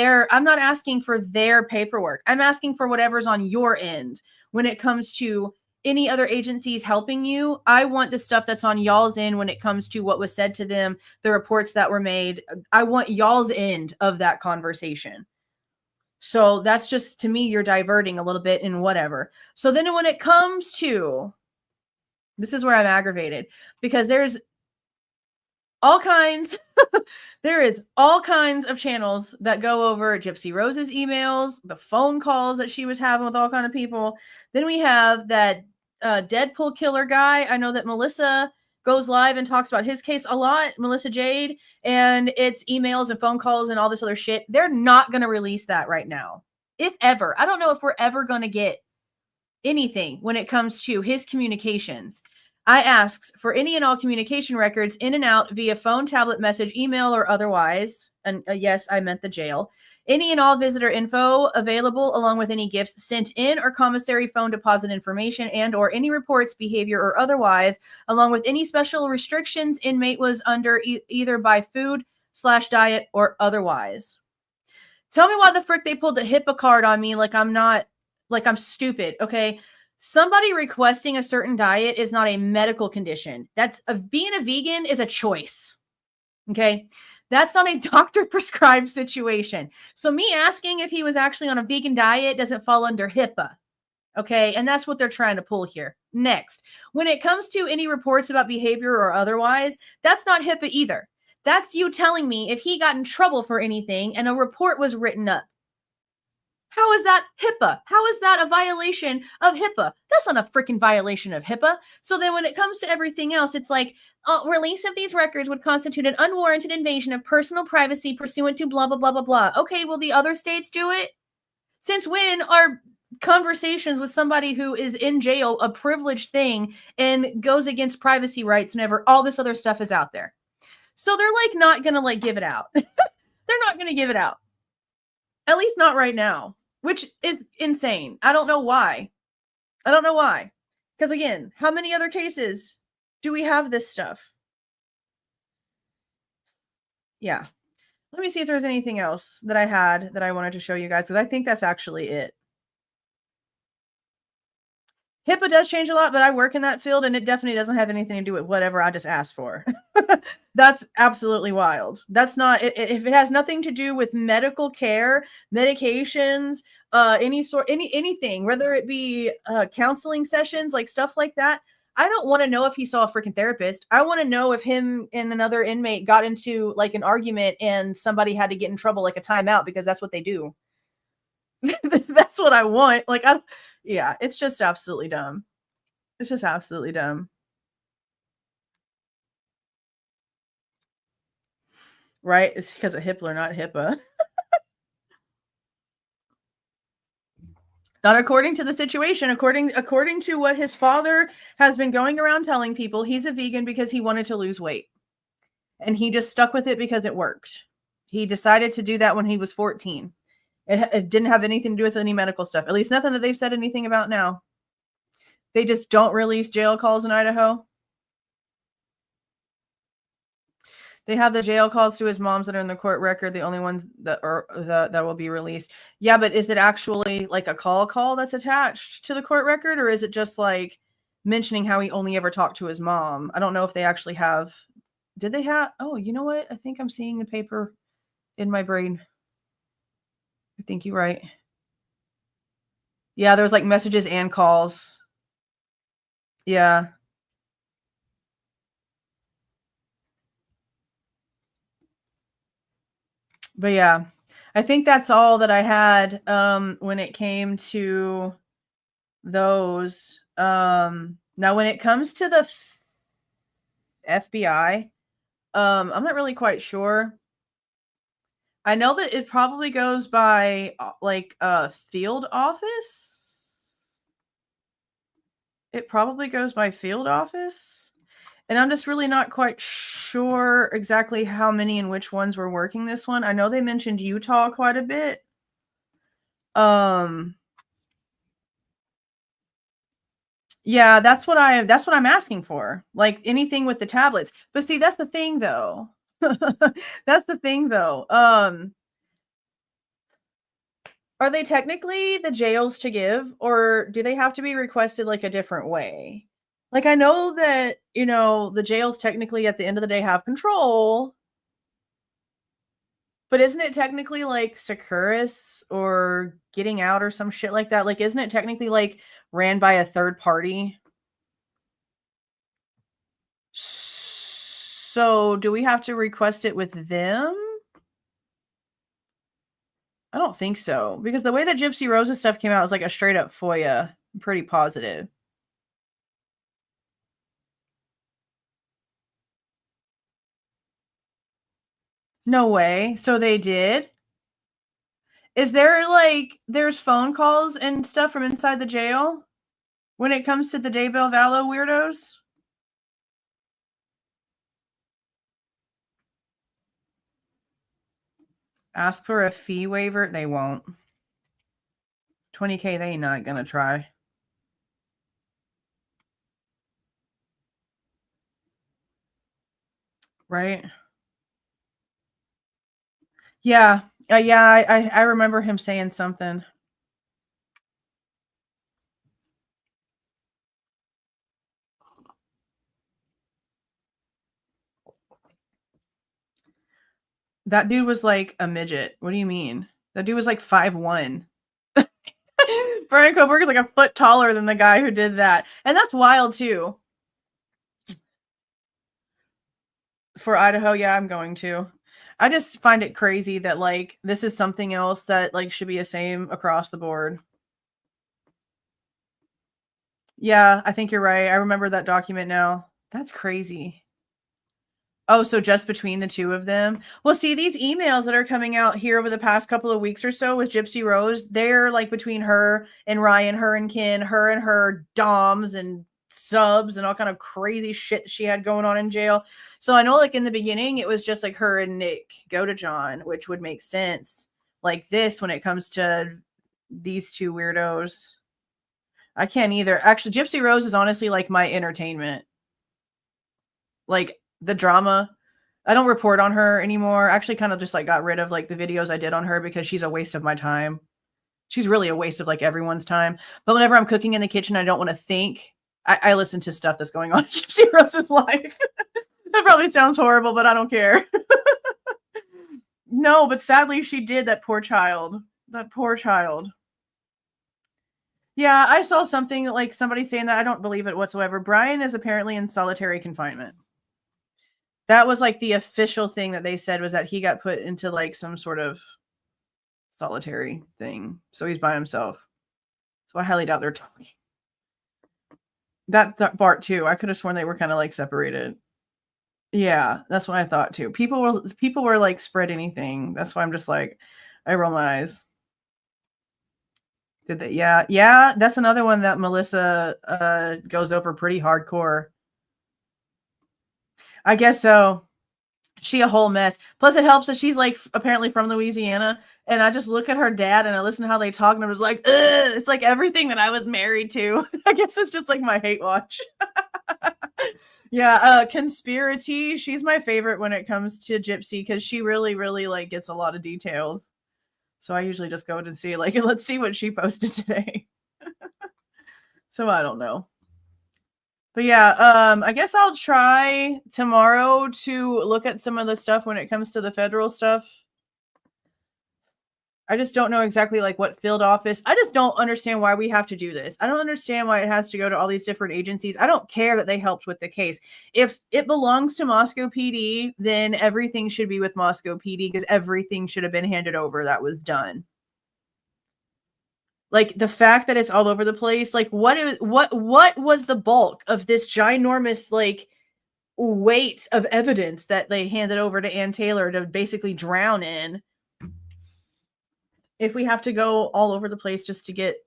for their paperwork. I'm asking for whatever's on your end. When it comes to any other agencies helping you, I want the stuff that's on y'all's end when it comes to what was said to them, the reports that were made. I want y'all's end of that conversation. So that's just, to me, you're diverting a little bit in whatever. So then when it comes to, this is where I'm aggravated because there's all kinds, there is all kinds of channels that go over Gypsy Rose's emails, the phone calls that she was having with all kind of people. Then we have that Deadpool killer guy. I know that Melissa goes live and talks about his case a lot, Melissa Jade, and it's emails and phone calls and all this other shit. They're not going to release that right now, if ever. I don't know if we're ever going to get anything when it comes to his communications. I asked for any and all communication records in and out via phone, tablet, message, email, or otherwise. And yes, I meant the jail. Any and all visitor info available along with any gifts sent in or commissary phone deposit information and or any reports, behavior, or otherwise, along with any special restrictions inmate was under either by food/diet or otherwise. Tell me why the frick they pulled the HIPAA card on me like I'm stupid, okay? Somebody requesting a certain diet is not a medical condition. Being a vegan is a choice, okay? That's not a doctor prescribed situation. So me asking if he was actually on a vegan diet doesn't fall under HIPAA. Okay. And that's what they're trying to pull here. Next, when it comes to any reports about behavior or otherwise, that's not HIPAA either. That's you telling me if he got in trouble for anything and a report was written up. How is that HIPAA? How is that a violation of HIPAA? That's not a freaking violation of HIPAA. So then when it comes to everything else, it's like, release of these records would constitute an unwarranted invasion of personal privacy pursuant to blah, blah, blah, blah, blah. Okay, will the other states do it? Since when are conversations with somebody who is in jail a privileged thing and goes against privacy rights whenever all this other stuff is out there? So they're like not going to like give it out. They're not going to give it out. At least not right now, which is insane. I don't know why. Because again, how many other cases do we have this stuff? Yeah. Let me see if there's anything else that I had that I wanted to show you guys, because I think that's actually it. HIPAA does change a lot, but I work in that field and it definitely doesn't have anything to do with whatever I just asked for. That's absolutely wild. That's not, if it has nothing to do with medical care, medications, anything, whether it be counseling sessions, like stuff like that. I don't want to know if he saw a freaking therapist. I want to know if him and another inmate got into like an argument and somebody had to get in trouble, like a timeout, because that's what they do. That's what I want. Like, yeah, it's just absolutely dumb. It's just absolutely dumb. Right? It's because of Hitler, not HIPAA. Not according to the situation. According to what his father has been going around telling people, he's a vegan because he wanted to lose weight. And he just stuck with it because it worked. He decided to do that when he was 14. It didn't have anything to do with any medical stuff. At least nothing that they've said anything about now. They just don't release jail calls in Idaho. They have the jail calls to his moms that are in the court record, the only ones that are that will be released. Yeah, but is it actually like a call that's attached to the court record, or is it just like mentioning how he only ever talked to his mom? I don't know if they actually have. Did they have? Oh, you know what? I think I'm seeing the paper in my brain. I think you're right. Yeah, there was like messages and calls. Yeah. But yeah, I think that's all that I had when it came to those. Now when it comes to the FBI, I'm not really quite sure. I know that it probably goes by like a field office. It probably goes by field office. And I'm just really not quite sure exactly how many and which ones were working this one. I know they mentioned Utah quite a bit. Yeah, that's what I'm asking for. Like anything with the tablets. But see, that's the thing though. That's the thing though. Are they technically the jails to give, or do they have to be requested like a different way? Like I know that, the jails technically at the end of the day have control, but isn't it technically like Securus or Getting Out or some shit like that? Like isn't it technically like ran by a third party? So do we have to request it with them? I don't think so, because the way that Gypsy Rose's stuff came out was like a straight up FOIA. I'm pretty positive. No way. So they did? Is there like, there's phone calls and stuff from inside the jail when it comes to the Daybell Vallow weirdos? Ask for a fee waiver? They won't. $20K, they ain't not gonna try. Right? Yeah. I remember him saying something. That dude was like a midget. What do you mean? That dude was like 5'1". Bryan Kohberger is like a foot taller than the guy who did that. And that's wild too. For Idaho, yeah, I'm going to. I just find it crazy that, like, this is something else that, like, should be the same across the board. Yeah, I think you're right. I remember that document now. That's crazy. Oh, so just between the 2 of them? Well, see, these emails that are coming out here over the past couple of weeks or so with Gypsy Rose, they're, like, between her and Ryan, her and Ken, her and her doms and subs and all kind of crazy shit she had going on in jail. So I know, like, in the beginning, it was just, like, her and Nick go to John, which would make sense. Like this when it comes to these 2 weirdos. I can't either. Actually, Gypsy Rose is honestly, like, my entertainment. Like, the drama. I don't report on her anymore. I actually kind of just, like, got rid of, like, the videos I did on her because she's a waste of my time. She's really a waste of, like, everyone's time. But whenever I'm cooking in the kitchen, I don't wanna think. I listen to stuff that's going on in Gypsy Rose's life. That probably sounds horrible, but I don't care. No, but sadly, she did, that poor child. That poor child. Yeah, I saw something, like, somebody saying that. I don't believe it whatsoever. Bryan is apparently in solitary confinement. That was, like, the official thing that they said was that he got put into, like, some sort of solitary thing, so he's by himself. So I highly doubt they're talking. That part too, I could have sworn they were kinda, like, separated. Yeah, that's what I thought too. People were, like, spread anything. That's why I'm just like, I roll my eyes. Did they? Yeah, yeah, that's another one that Melissa, goes over pretty hardcore. I guess so. She a whole mess. Plus, it helps that she's, like, apparently from Louisiana, and I just look at her dad, and I listen to how they talk, and I was like, ugh, it's like everything that I was married to. I guess it's just, like, my hate watch. Yeah, Conspiracy, she's my favorite when it comes to Gypsy because she really, really, like, gets a lot of details. So I usually just go and see, like, let's see what she posted today. So I don't know. But yeah, I guess I'll try tomorrow to look at some of the stuff when it comes to the federal stuff. I just don't know exactly like what field office. I just don't understand why we have to do this. I don't understand why it has to go to all these different agencies. I don't care that they helped with the case. If it belongs to Moscow PD, then everything should be with Moscow PD because everything should have been handed over that was done. Like the fact that it's all over the place, like what was the bulk of this ginormous like weight of evidence that they handed over to Ann Taylor to basically drown in if we have to go all over the place just to get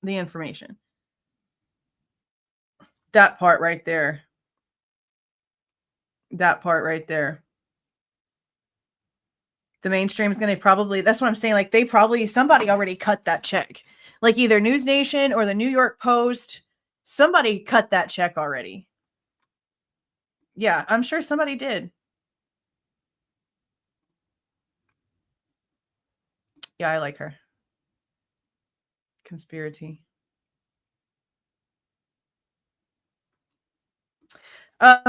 the information? That part right there. That part right there. The mainstream is gonna probably that's what I'm saying, like, they probably somebody already cut that check. Like, either News Nation or the New York Post, somebody cut that check already. Yeah, I'm sure somebody did. Yeah, I like her. Conspiracy. A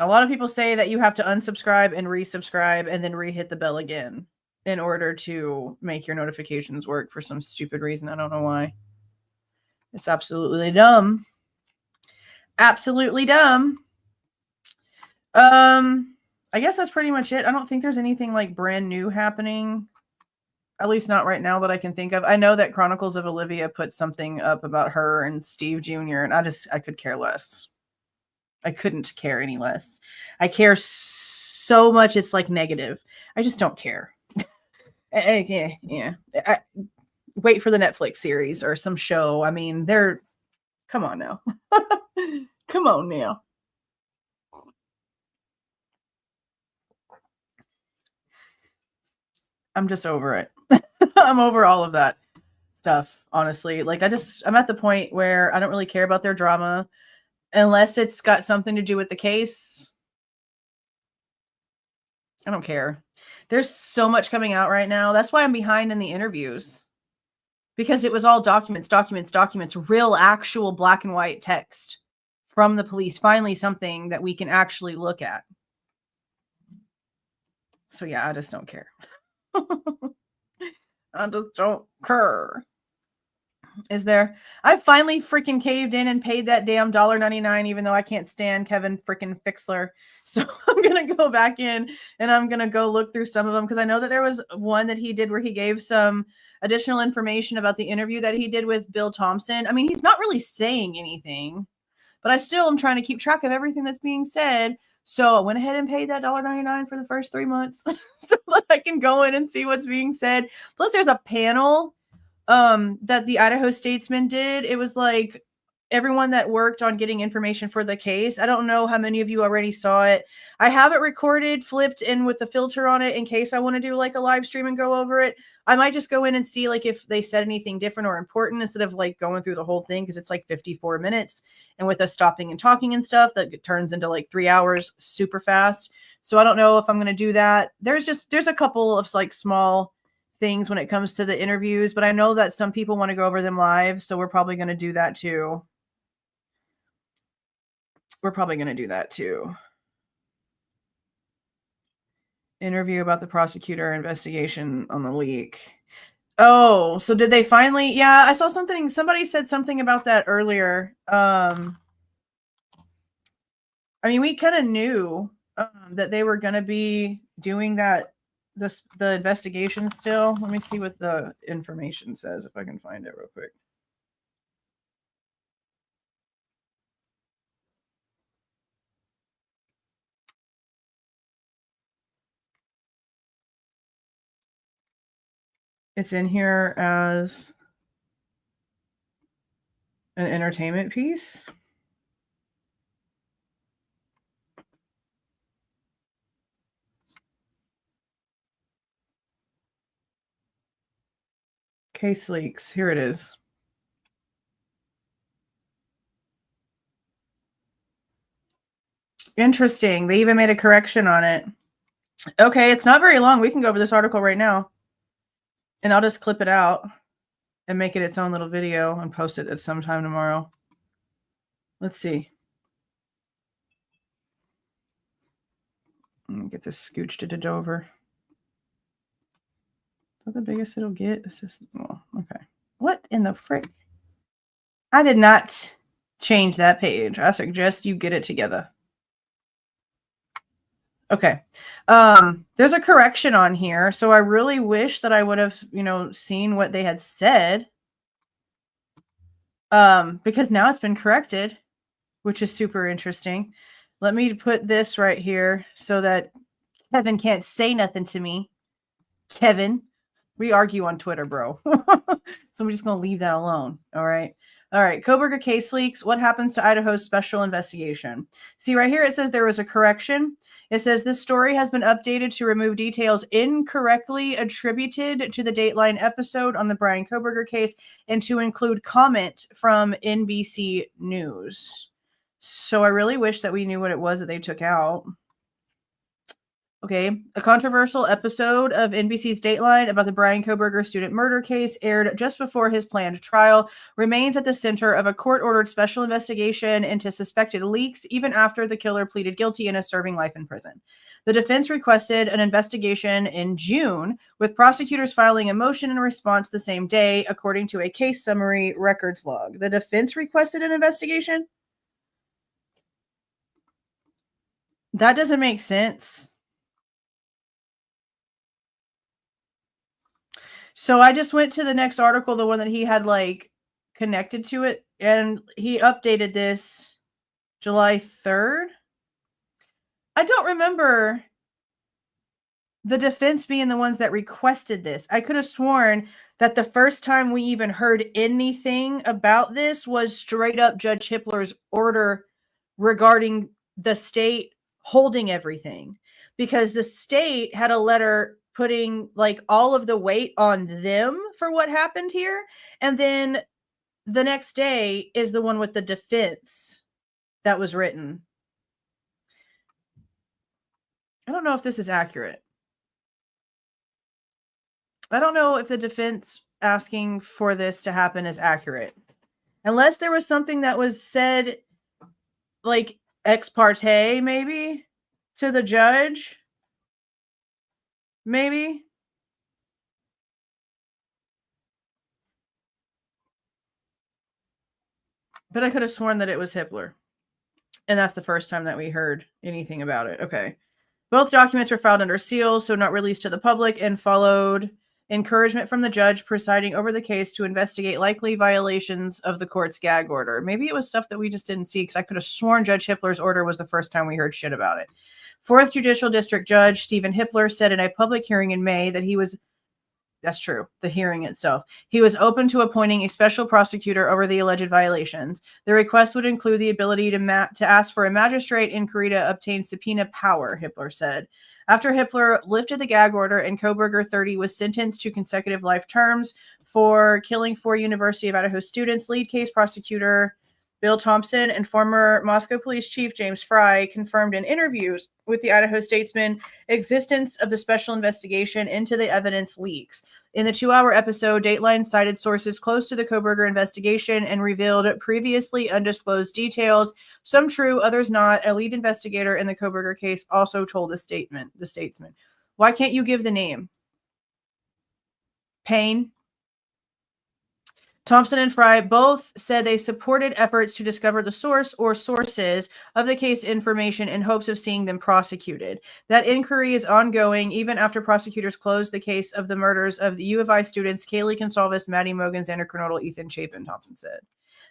lot of people say that you have to unsubscribe and resubscribe and then re-hit the bell again in order to make your notifications work for some stupid reason. I don't know why. It's absolutely dumb. Absolutely dumb. I guess that's pretty much it. I don't think there's anything like brand new happening. At least not right now that I can think of. I know that Chronicles of Olivia put something up about her and Steve Jr. and I could care less. I couldn't care any less. I care so much it's like negative. I just don't care. Yeah. Wait for the Netflix series or some show. I mean, they're come on now. Come on now. I'm just over it. I'm over all of that stuff, honestly. Like I'm at the point where I don't really care about their drama unless it's got something to do with the case. I don't care. There's so much coming out right now. That's why I'm behind in the interviews. Because it was all documents, real actual black and white text from the police. Finally something that we can actually look at. So yeah, I just don't care. I just don't care. Is there? I finally freaking caved in and paid that damn $1.99, even though I can't stand Kevin freaking Fixler. So I'm going to go back in and I'm going to go look through some of them, because I know that there was one that he did where he gave some additional information about the interview that he did with Bill Thompson. I mean, he's not really saying anything, but I still am trying to keep track of everything that's being said. So I went ahead and paid that $1.99 for the first 3 months so that I can go in and see what's being said. Plus, there's a panel that the Idaho Statesman did. It was like everyone that worked on getting information for the case. I don't know how many of you already saw it. I have it recorded, flipped in with the filter on it in case I want to do like a live stream and go over it. I might just go in and see like if they said anything different or important instead of like going through the whole thing, because it's like 54 minutes. And with us stopping and talking and stuff, that turns into like 3 hours super fast. So I don't know if I'm going to do that. There's a couple of like small things when it comes to the interviews, but I know that some people want to go over them live, so we're probably going to do that too. Interview about the prosecutor investigation on the leak. Oh, so did they finally? Yeah, I saw something. Somebody said something about that earlier. I mean, we kind of knew that they were going to be doing that. The investigation still. Let me see what the information says if I can find it real quick. It's in here as an entertainment piece. Case leaks. Here it is. Interesting. They even made a correction on it. Okay, it's not very long. We can go over this article right now. And I'll just clip it out and make it its own little video and post it at some time tomorrow. Let's see. Let me get this scooched it over. Is that the biggest it'll get? It's just, well, okay. What in the frick? I did not change that page. I suggest you get it together. Okay. There's a correction on here. So I really wish that I would have, seen what they had said. Because now it's been corrected, which is super interesting. Let me put this right here so that Kevin can't say nothing to me. Kevin, we argue on Twitter, bro. So I'm just going to leave that alone. All right. Kohberger case leaks. What happens to Idaho's special investigation? See right here, it says there was a correction. It says this story has been updated to remove details incorrectly attributed to the Dateline episode on the Bryan Kohberger case and to include comment from NBC News. So I really wish that we knew what it was that they took out. Okay, a controversial episode of NBC's Dateline about the Bryan Kohberger student murder case aired just before his planned trial remains at the center of a court-ordered special investigation into suspected leaks even after the killer pleaded guilty and is serving life in prison. The defense requested an investigation in June, with prosecutors filing a motion in response the same day, according to a case summary records log. The defense requested an investigation? That doesn't make sense. So I just went to the next article, the one that he had like connected to it, and he updated this July 3rd. I don't remember the defense being the ones that requested this. I could have sworn that the first time we even heard anything about this was straight up Judge Hippler's order regarding the state holding everything, because the state had a letter putting like all of the weight on them for what happened here. And then the next day is the one with the defense that was written. I don't know if this is accurate. I don't know if the defense asking for this to happen is accurate. Unless there was something that was said like ex parte, maybe, to the judge. Maybe. But I could have sworn that it was Hitler. And that's the first time that we heard anything about it. Okay. Both documents were filed under seal, so not released to the public, and followed encouragement from the judge presiding over the case to investigate likely violations of the court's gag order. Maybe it was stuff that we just didn't see, because I could have sworn Judge Hippler's order was the first time we heard shit about it. 4th Judicial District Judge Stephen Hippler said in a public hearing in May that he was, that's true, the hearing itself, he was open to appointing a special prosecutor over the alleged violations. The request would include the ability to ask for a magistrate inquiry to obtain subpoena power, Hippler said. After Hippler lifted the gag order and Kohberger, 30, was sentenced to consecutive life terms for killing 4 University of Idaho students, lead case prosecutor Bill Thompson and former Moscow Police Chief James Fry confirmed in interviews with the Idaho Statesman existence of the special investigation into the evidence leaks. In the 2-hour episode, Dateline cited sources close to the Kohberger investigation and revealed previously undisclosed details, some true, others not. A lead investigator in the Kohberger case also told the Statesman. Why can't you give the name? Payne? Thompson and Fry both said they supported efforts to discover the source or sources of the case information in hopes of seeing them prosecuted. That inquiry is ongoing even after prosecutors closed the case of the murders of the U of I students Kaylee Goncalves, Maddie Mogen, Xana, Kernodle, Ethan Chapin, Thompson said.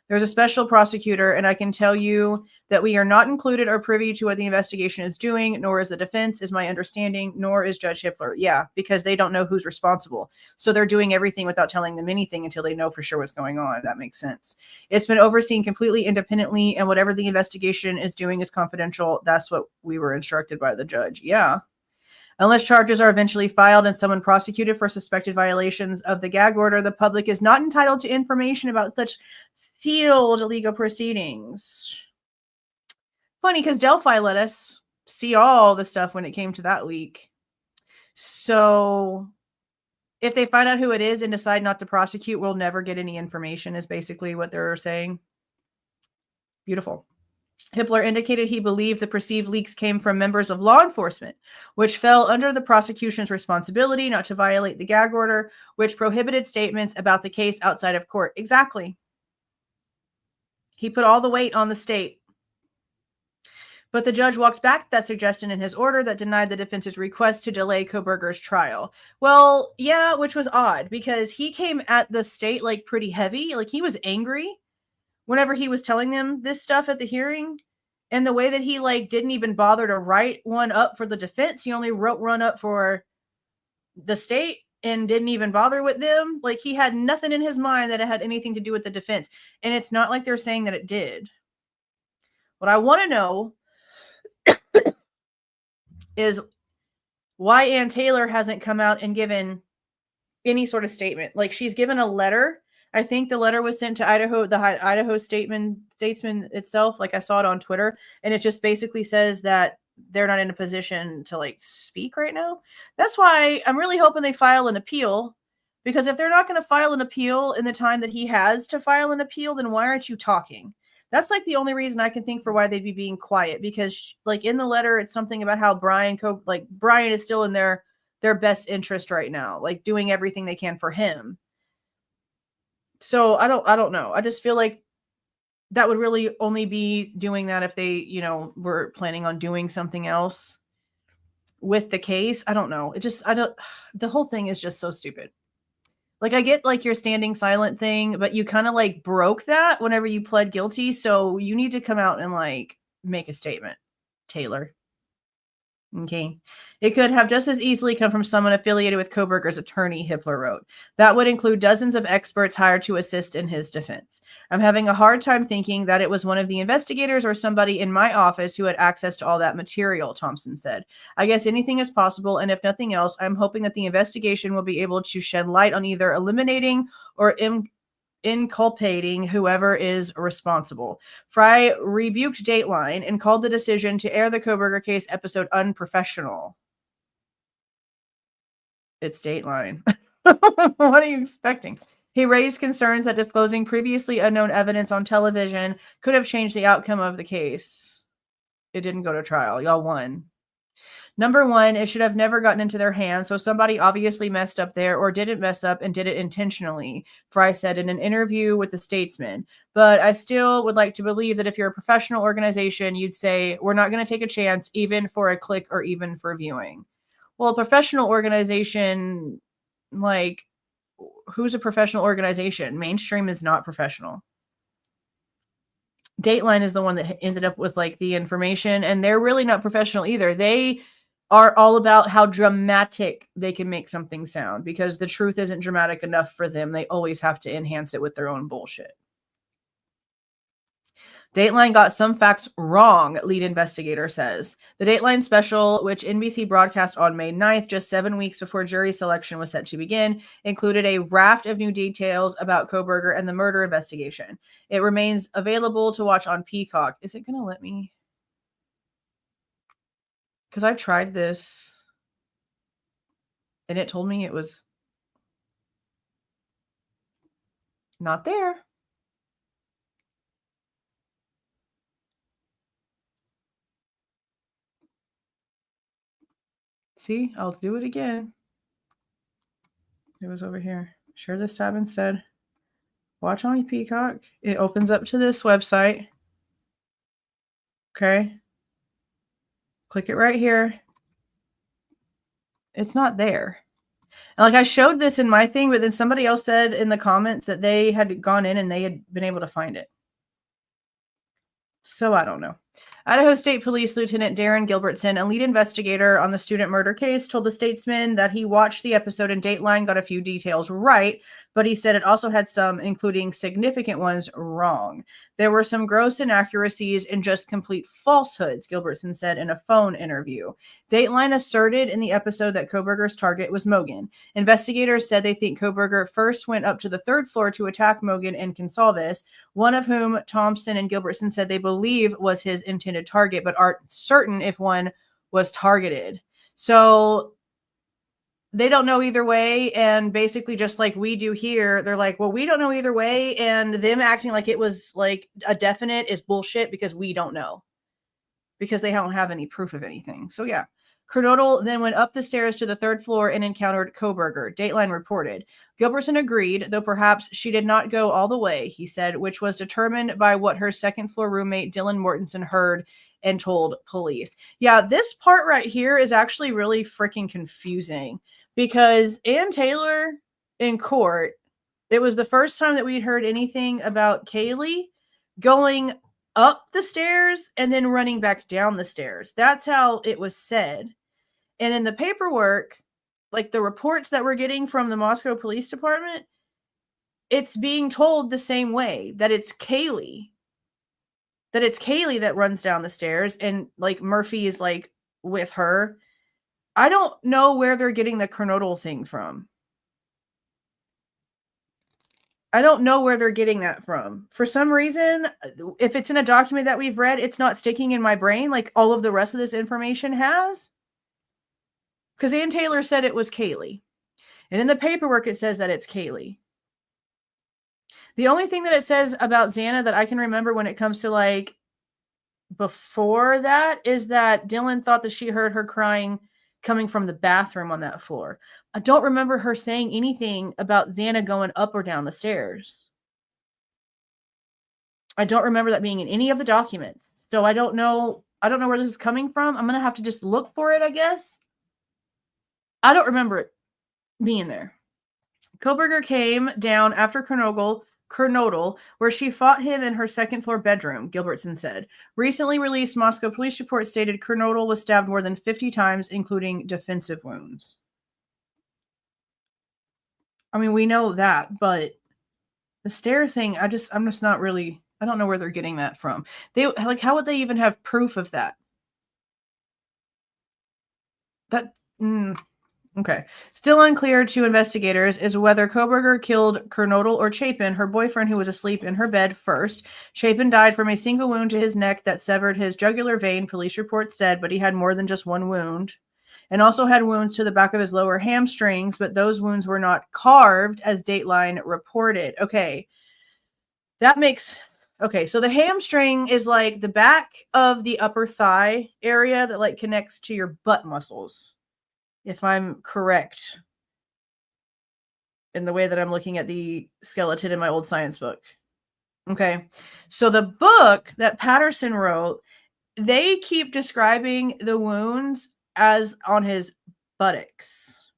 There's a special prosecutor, and I can tell you that we are not included or privy to what the investigation is doing, nor is the defense, is my understanding, nor is Judge Hippler. Yeah, because they don't know who's responsible. So they're doing everything without telling them anything until they know for sure what's going on. That makes sense. It's been overseen completely independently, and whatever the investigation is doing is confidential. That's what we were instructed by the judge. Yeah. Unless charges are eventually filed and someone prosecuted for suspected violations of the gag order, the public is not entitled to information about such sealed legal proceedings. Funny, because Delphi let us see all the stuff when it came to that leak. So if they find out who it is and decide not to prosecute, we'll never get any information, is basically what they're saying. Beautiful. Hippler indicated he believed the perceived leaks came from members of law enforcement, which fell under the prosecution's responsibility not to violate the gag order, which prohibited statements about the case outside of court. Exactly. He put all the weight on the state. But the judge walked back that suggestion in his order that denied the defense's request to delay Kohberger's trial. Well, yeah, which was odd because he came at the state like pretty heavy. Like he was angry whenever he was telling them this stuff at the hearing, and the way that he like didn't even bother to write one up for the defense. He only wrote one up for the state and didn't even bother with them. Like he had nothing in his mind that it had anything to do with the defense. And it's not like they're saying that it did. What I want to know is why Ann Taylor hasn't come out and given any sort of statement. Like she's given a letter. I think the letter was sent to Idaho, the Idaho Statesman itself. Like I saw it on Twitter, and it just basically says that they're not in a position to like speak right now. That's why I'm really hoping they file an appeal, because if they're not going to file an appeal in the time that he has to file an appeal, then why aren't you talking? That's like the only reason I can think for why they'd be being quiet, because like in the letter, it's something about how Bryan is still in their best interest right now, like doing everything they can for him. So I don't know. I just feel like that would really only be doing that if they, were planning on doing something else with the case. I don't know. The whole thing is just so stupid. Like I get like your standing silent thing, but you kind of like broke that whenever you pled guilty. So you need to come out and like make a statement, Taylor. Okay. It could have just as easily come from someone affiliated with Kohberger's attorney, Hippler wrote. That would include dozens of experts hired to assist in his defense. I'm having a hard time thinking that it was one of the investigators or somebody in my office who had access to all that material, Thompson said. I guess anything is possible, and if nothing else, I'm hoping that the investigation will be able to shed light on either eliminating or inculpating whoever is responsible. Fry rebuked Dateline and called the decision to air the Kohberger case episode unprofessional. It's Dateline. What are you expecting? He raised concerns that disclosing previously unknown evidence on television could have changed the outcome of the case. It didn't go to trial. Y'all won. Number one, it should have never gotten into their hands, so somebody obviously messed up there or didn't mess up and did it intentionally, Fry said in an interview with the Statesman. But I still would like to believe that if you're a professional organization, you'd say, we're not going to take a chance even for a click or even for viewing. Well, a professional organization, like, who's a professional organization? Mainstream is not professional. Dateline is the one that ended up with like the information, and they're really not professional either. They are all about how dramatic they can make something sound because the truth isn't dramatic enough for them. They always have to enhance it with their own bullshit. Dateline got some facts wrong, lead investigator says. The Dateline special, which NBC broadcast on May 9th, just 7 weeks before jury selection was set to begin, included a raft of new details about Kohberger and the murder investigation. It remains available to watch on Peacock. Is it going to let me? Because I tried this, and it told me it was not there. See, I'll do it again. It was over here. Share this tab instead. Watch on Peacock. It opens up to this website. Okay. Click it right here. It's not there. And like I showed this in my thing, but then somebody else said in the comments that they had gone in and they had been able to find it. So I don't know. Idaho State Police Lieutenant Darren Gilbertson, a lead investigator on the student murder case, told the Statesman that he watched the episode and Dateline got a few details right, but he said it also had some, including significant ones, wrong. There were some gross inaccuracies and just complete falsehoods, Gilbertson said in a phone interview. Dateline asserted in the episode that Kohberger's target was Mogen. Investigators said they think Kohberger first went up to the third floor to attack Mogen and Goncalves, one of whom Thompson and Gilbertson said they believe was his intended target, but aren't certain if one was targeted. So they don't know either way, and basically just like we do here, they're like, well, we don't know either way, and them acting like it was like a definite is bullshit because we don't know, because they don't have any proof of anything. So yeah. Kernodle then went up the stairs to the third floor and encountered Kohberger, Dateline reported. Gilbertson agreed, though perhaps she did not go all the way, he said, which was determined by what her second floor roommate Dylan Mortensen heard and told police. Yeah, this part right here is actually really freaking confusing because Ann Taylor in court, it was the first time that we'd heard anything about Kaylee going up the stairs and then running back down the stairs. That's how it was said. And in the paperwork, like the reports that we're getting from the Moscow Police Department, it's being told the same way, that it's Kaylee. That it's Kaylee that runs down the stairs and like Murphy is like with her. I don't know where they're getting the Kernodle thing from. I don't know where they're getting that from. For some reason, if it's in a document that we've read, it's not sticking in my brain like all of the rest of this information has. Because Ann Taylor said it was Kaylee. And in the paperwork, it says that it's Kaylee. The only thing that it says about Xana that I can remember when it comes to like before that is that Dylan thought that she heard her crying coming from the bathroom on that floor. I don't remember her saying anything about Xana going up or down the stairs. I don't remember that being in any of the documents. So I don't know where this is coming from. I'm going to have to just look for it, I guess. I don't remember it being there. Kohberger came down after Kernodle, where she fought him in her second floor bedroom, Gilbertson said. Recently released Moscow police report stated Kernodle was stabbed more than 50 times, including defensive wounds. I mean, we know that, but the stair thing, I'm just not really, I don't know where they're getting that from. They like, how would they even have proof of that? Okay. Still unclear to investigators is whether Kohberger killed Kernodle or Chapin, her boyfriend, who was asleep in her bed first. Chapin died from a single wound to his neck that severed his jugular vein, police reports said, but he had more than just one wound. And also had wounds to the back of his lower hamstrings, but those wounds were not carved, as Dateline reported. Okay. That makes Okay, so the hamstring is like the back of the upper thigh area that like connects to your butt muscles, if I'm correct in the way that I'm looking at the skeleton in my old science book. Okay, so the book that Patterson wrote, they keep describing the wounds as on his buttocks.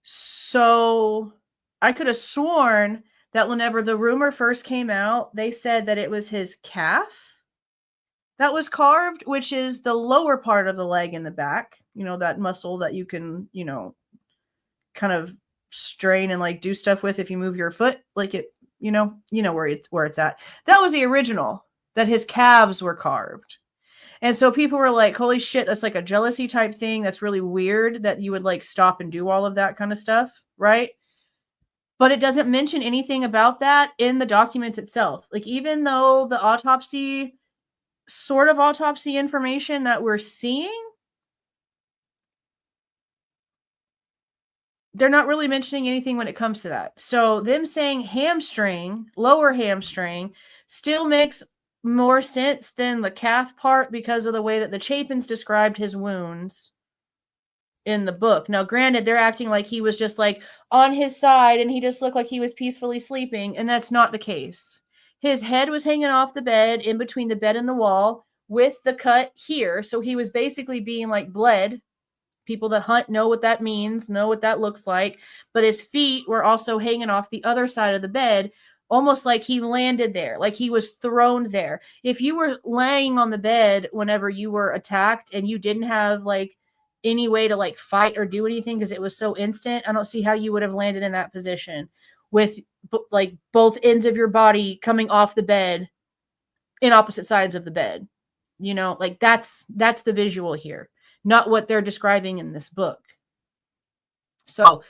So I could have sworn that whenever the rumor first came out, they said that it was his calf that was carved, which is the lower part of the leg in the back, that muscle that you can, kind of strain and like do stuff with if you move your foot, like it, where it's at. That was the original, that his calves were carved. And so people were like, holy shit, that's like a jealousy type thing. That's really weird that you would like stop and do all of that kind of stuff, right? But it doesn't mention anything about that in the documents itself. Like, even though the sort of autopsy information that we're seeing, they're not really mentioning anything when it comes to that. So them saying hamstring, lower hamstring, still makes more sense than the calf part because of the way that the Chapins described his wounds in the book. Now, granted, they're acting like he was just like on his side and he just looked like he was peacefully sleeping, and that's not the case. His head was hanging off the bed in between the bed and the wall with the cut here. So he was basically being like bled. People that hunt know what that means, know what that looks like. But his feet were also hanging off the other side of the bed, almost like he landed there, like he was thrown there. If you were laying on the bed whenever you were attacked and you didn't have like any way to like fight or do anything because it was so instant, I don't see how you would have landed in that position with like both ends of your body coming off the bed in opposite sides of the bed. Like that's the visual here, not what they're describing in this book. So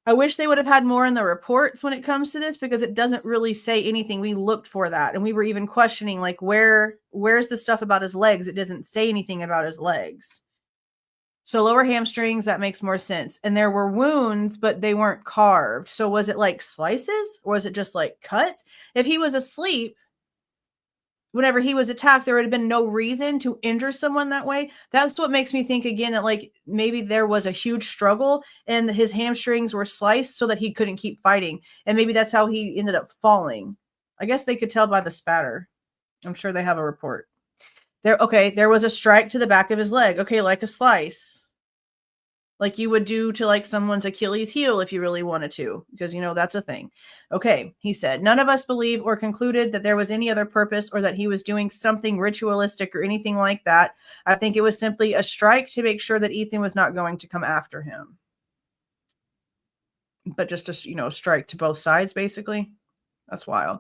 I wish they would have had more in the reports when it comes to this, because it doesn't really say anything. We looked for that, and we were even questioning like where's the stuff about his legs? It doesn't say anything about his legs. So lower hamstrings, that makes more sense. And there were wounds, but they weren't carved. So was it like slices, or was it just like cuts? If he was asleep whenever he was attacked, there would have been no reason to injure someone that way. That's what makes me think again that like maybe there was a huge struggle and his hamstrings were sliced so that he couldn't keep fighting. And maybe that's how he ended up falling. I guess they could tell by the spatter. I'm sure they have a report. There was a strike to the back of his leg. Okay, like a slice. Like you would do to like someone's Achilles heel if you really wanted to, because that's a thing. Okay, he said, none of us believe or concluded that there was any other purpose or that he was doing something ritualistic or anything like that. I think it was simply a strike to make sure that Ethan was not going to come after him. But just to, strike to both sides, basically. That's wild.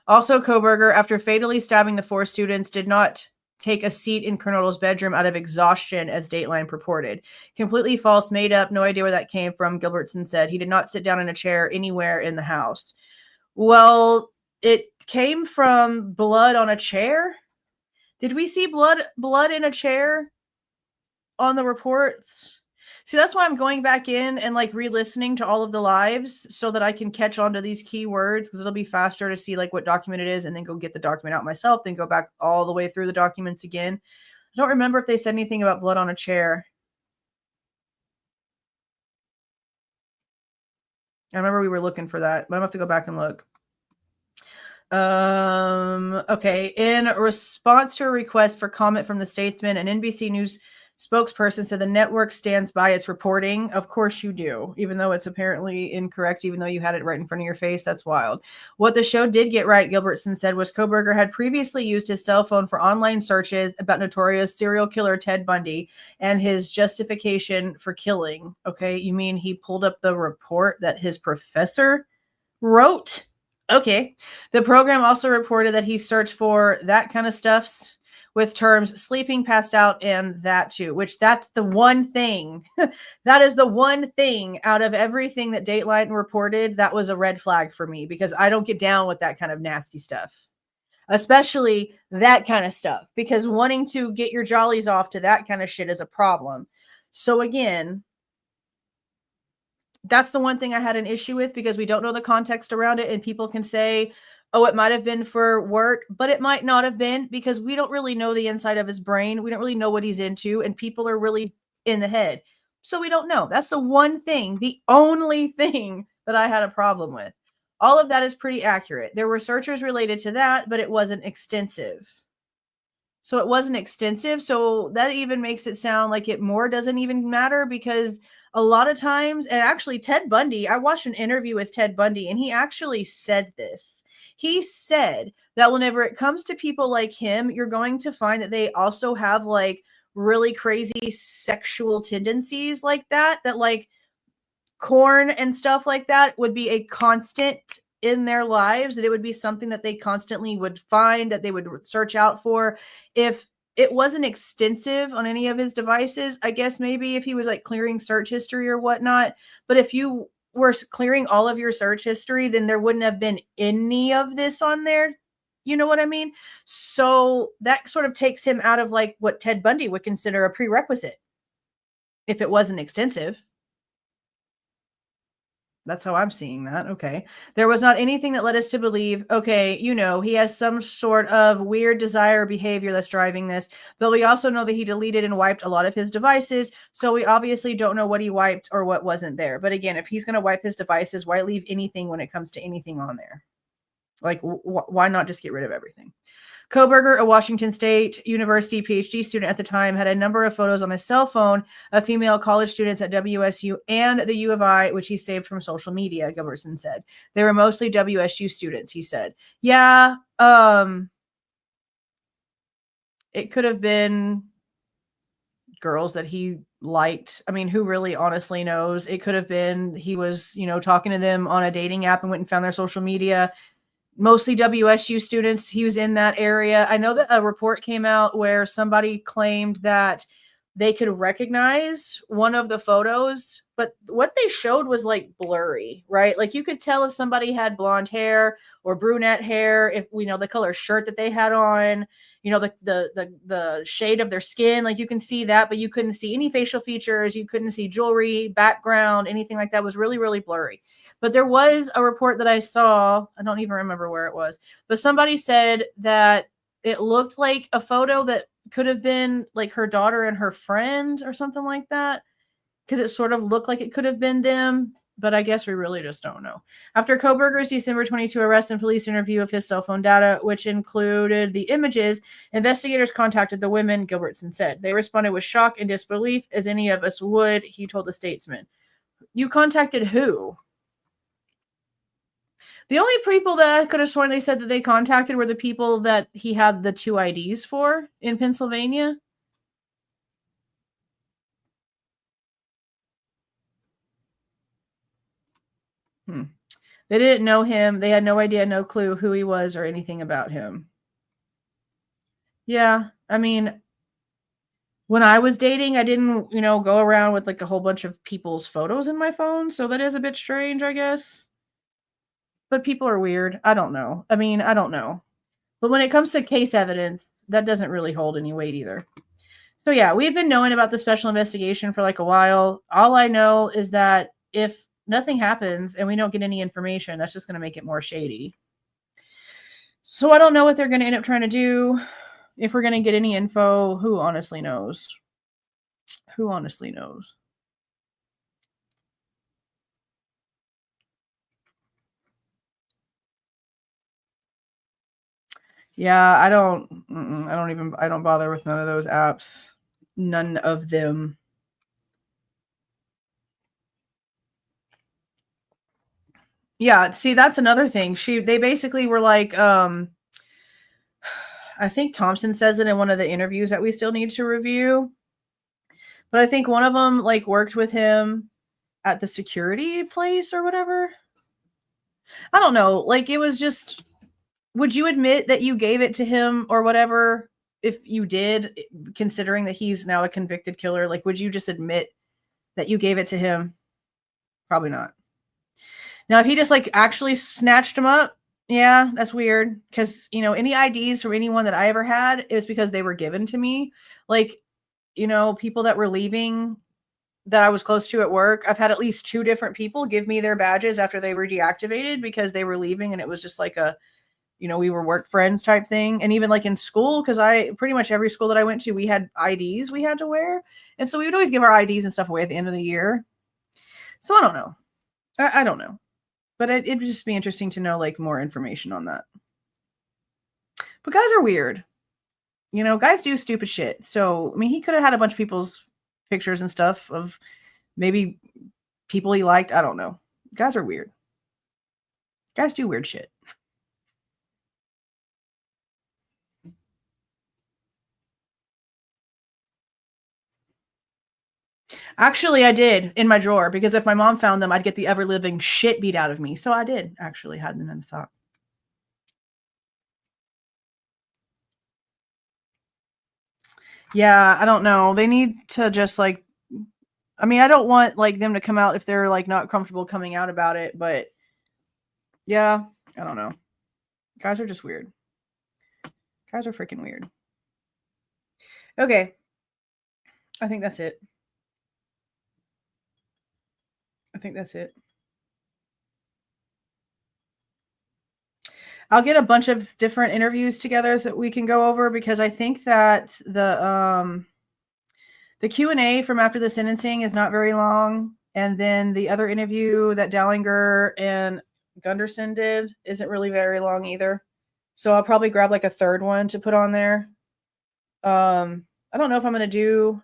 Also, Kohberger, after fatally stabbing the 4 students, did not take a seat in Kernodle's bedroom out of exhaustion, as Dateline purported. Completely false, made up, no idea where that came from, Gilbertson said. He did not sit down in a chair anywhere in the house. Well, it came from blood on a chair? Did we see blood in a chair on the reports? See, that's why I'm going back in and like re-listening to all of the lives so that I can catch on to these keywords, because it'll be faster to see like what document it is and then go get the document out myself, then go back all the way through the documents again. I don't remember if they said anything about blood on a chair. I remember we were looking for that, but I'm gonna have to go back and look. Okay. In response to a request for comment from the Statesman, an NBC News spokesperson said the network stands by its reporting. Of course you do, even though it's apparently incorrect, even though you had it right in front of your face. That's wild. What the show did get right, Gilbertson said, was Kohberger had previously used his cell phone for online searches about notorious serial killer Ted Bundy and his justification for killing. Okay, you mean he pulled up the report that his professor wrote? Okay. The program also reported that he searched for that kind of stuffs with terms sleeping, passed out, and that too, which that's the one thing. That is the one thing out of everything that Dateline reported that was a red flag for me, because I don't get down with that kind of nasty stuff, especially that kind of stuff, because wanting to get your jollies off to that kind of shit is a problem. So again, that's the one thing I had an issue with, because we don't know the context around it, and people can say, Oh, it might have been for work, but it might not have been, because we don't really know the inside of his brain. We don't really know what he's into, and people are really in the head. So we don't know. That's the one thing, the only thing that I had a problem with. All of that is pretty accurate. There were searches related to that, but it wasn't extensive. So it wasn't extensive. So that even makes it sound like it more doesn't even matter, because a lot of times, and actually Ted Bundy, I watched an interview with Ted Bundy and he actually said this. He said that whenever it comes to people like him, you're going to find that they also have like really crazy sexual tendencies like that, like corn and stuff like that would be a constant in their lives, that it would be something that they constantly would find, that they would search out for. If it wasn't extensive on any of his devices, I guess maybe if he was like clearing search history or whatnot, but if you were clearing all of your search history, then there wouldn't have been any of this on there. You know what I mean? So that sort of takes him out of like what Ted Bundy would consider a prerequisite if it wasn't extensive. That's how I'm seeing that. Okay. There was not anything that led us to believe, okay, he has some sort of weird desire behavior that's driving this. But we also know that he deleted and wiped a lot of his devices. So we obviously don't know what he wiped or what wasn't there. But again, if he's going to wipe his devices, why leave anything when it comes to anything on there? Like, why not just get rid of everything? Kohberger, a Washington State University PhD student at the time, had a number of photos on his cell phone of female college students at WSU and the U of I, which he saved from social media, Gilbertson said. They were mostly WSU students, he said. Yeah, it could have been girls that he liked. I mean, who really honestly knows? It could have been he was, talking to them on a dating app and went and found their social media. Mostly WSU students. He was in that area. I know that a report came out where somebody claimed that they could recognize one of the photos, but what they showed was like blurry, right? Like you could tell if somebody had blonde hair or brunette hair, if the color shirt that they had on, the shade of their skin, like you can see that, but you couldn't see any facial features, you couldn't see jewelry, background, anything like that. Was really, really blurry. But there was a report that I saw, I don't even remember where it was, but somebody said that it looked like a photo that could have been like her daughter and her friend or something like that, because it sort of looked like it could have been them, but I guess we really just don't know. After Kohberger's December 22 arrest and police interview of his cell phone data, which included the images, investigators contacted the women, Gilbertson said. They responded with shock and disbelief, as any of us would, he told the Statesman. You contacted who? The only people that I could have sworn they said that they contacted were the people that he had the 2 IDs for in Pennsylvania. They didn't know him. They had no idea, no clue who he was or anything about him. Yeah, I mean, when I was dating, I didn't, go around with like a whole bunch of people's photos in my phone. So that is a bit strange, I guess. But people are weird. I don't know. I mean, I don't know. But when it comes to case evidence, that doesn't really hold any weight either. So yeah, we've been knowing about the special investigation for like a while. All I know is that if nothing happens and we don't get any information, that's just going to make it more shady. So I don't know what they're going to end up trying to do. If we're going to get any info, who honestly knows? Who honestly knows? Yeah, I don't bother with none of those apps. None of them. Yeah, see, that's another thing. They basically were like, I think Thompson says it in one of the interviews that we still need to review. But I think one of them like worked with him at the security place or whatever. I don't know. Like it was just, would you admit that you gave it to him or whatever? If you did, considering that he's now a convicted killer, like, would you just admit that you gave it to him? Probably not. Now, if he just like actually snatched him up, yeah, that's weird. Because, any IDs from anyone that I ever had, it was because they were given to me. Like, people that were leaving that I was close to at work, I've had at least 2 different people give me their badges after they were deactivated because they were leaving and it was just like a you know, we were work friends type thing. And even like in school, because I pretty much every school that I went to, we had IDs we had to wear. And so we would always give our IDs and stuff away at the end of the year. So I don't know. I don't know. But it'd just be interesting to know like more information on that. But guys are weird. You know, guys do stupid shit. So, I mean, he could have had a bunch of people's pictures and stuff of maybe people he liked. I don't know. Guys are weird. Guys do weird shit. Actually, I did in my drawer because if my mom found them, I'd get the ever living shit beat out of me. So I did actually had them in the sock. Yeah, I don't know. They need to just like, I mean, I don't want like them to come out if they're like not comfortable coming out about it, but yeah, I don't know. Guys are just weird. Guys are freaking weird. Okay. I think that's it. I think that's it. I'll get a bunch of different interviews together that we can go over because I think that the Q&A from after the sentencing is not very long. And then the other interview that Dallinger and Gunderson did isn't really very long either. So I'll probably grab like a third one to put on there. I don't know if I'm going to do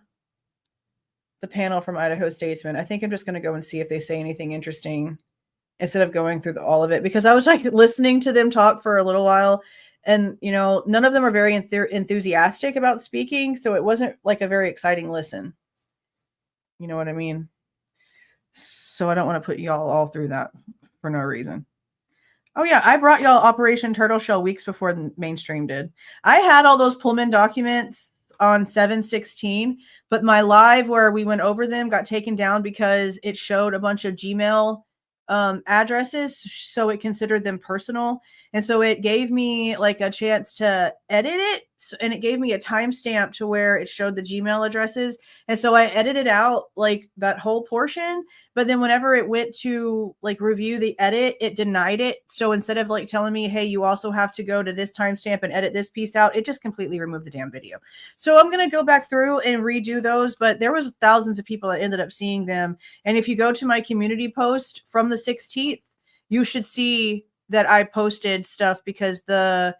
the panel from Idaho Statesman. I think I'm just going to go and see if they say anything interesting instead of going through all of it, because I was like listening to them talk for a little while and, you know, none of them are very enthusiastic about speaking. So it wasn't like a very exciting listen. You know what I mean? So I don't want to put y'all all through that for no reason. Oh yeah, I brought y'all Operation Turtle Shell weeks before the mainstream did. I had all those Pullman documents on 7/16, but my live where we went over them got taken down because it showed a bunch of Gmail addresses, so it considered them personal. And so it gave me like a chance to edit it. And it gave me a timestamp to where it showed the Gmail addresses. And so I edited out like that whole portion. But then whenever it went to like review the edit, it denied it. So instead of like telling me, hey, you also have to go to this timestamp and edit this piece out, it just completely removed the damn video. So I'm going to go back through and redo those. But there was thousands of people that ended up seeing them. And if you go to my community post from the 16th, you should see that I posted stuff because the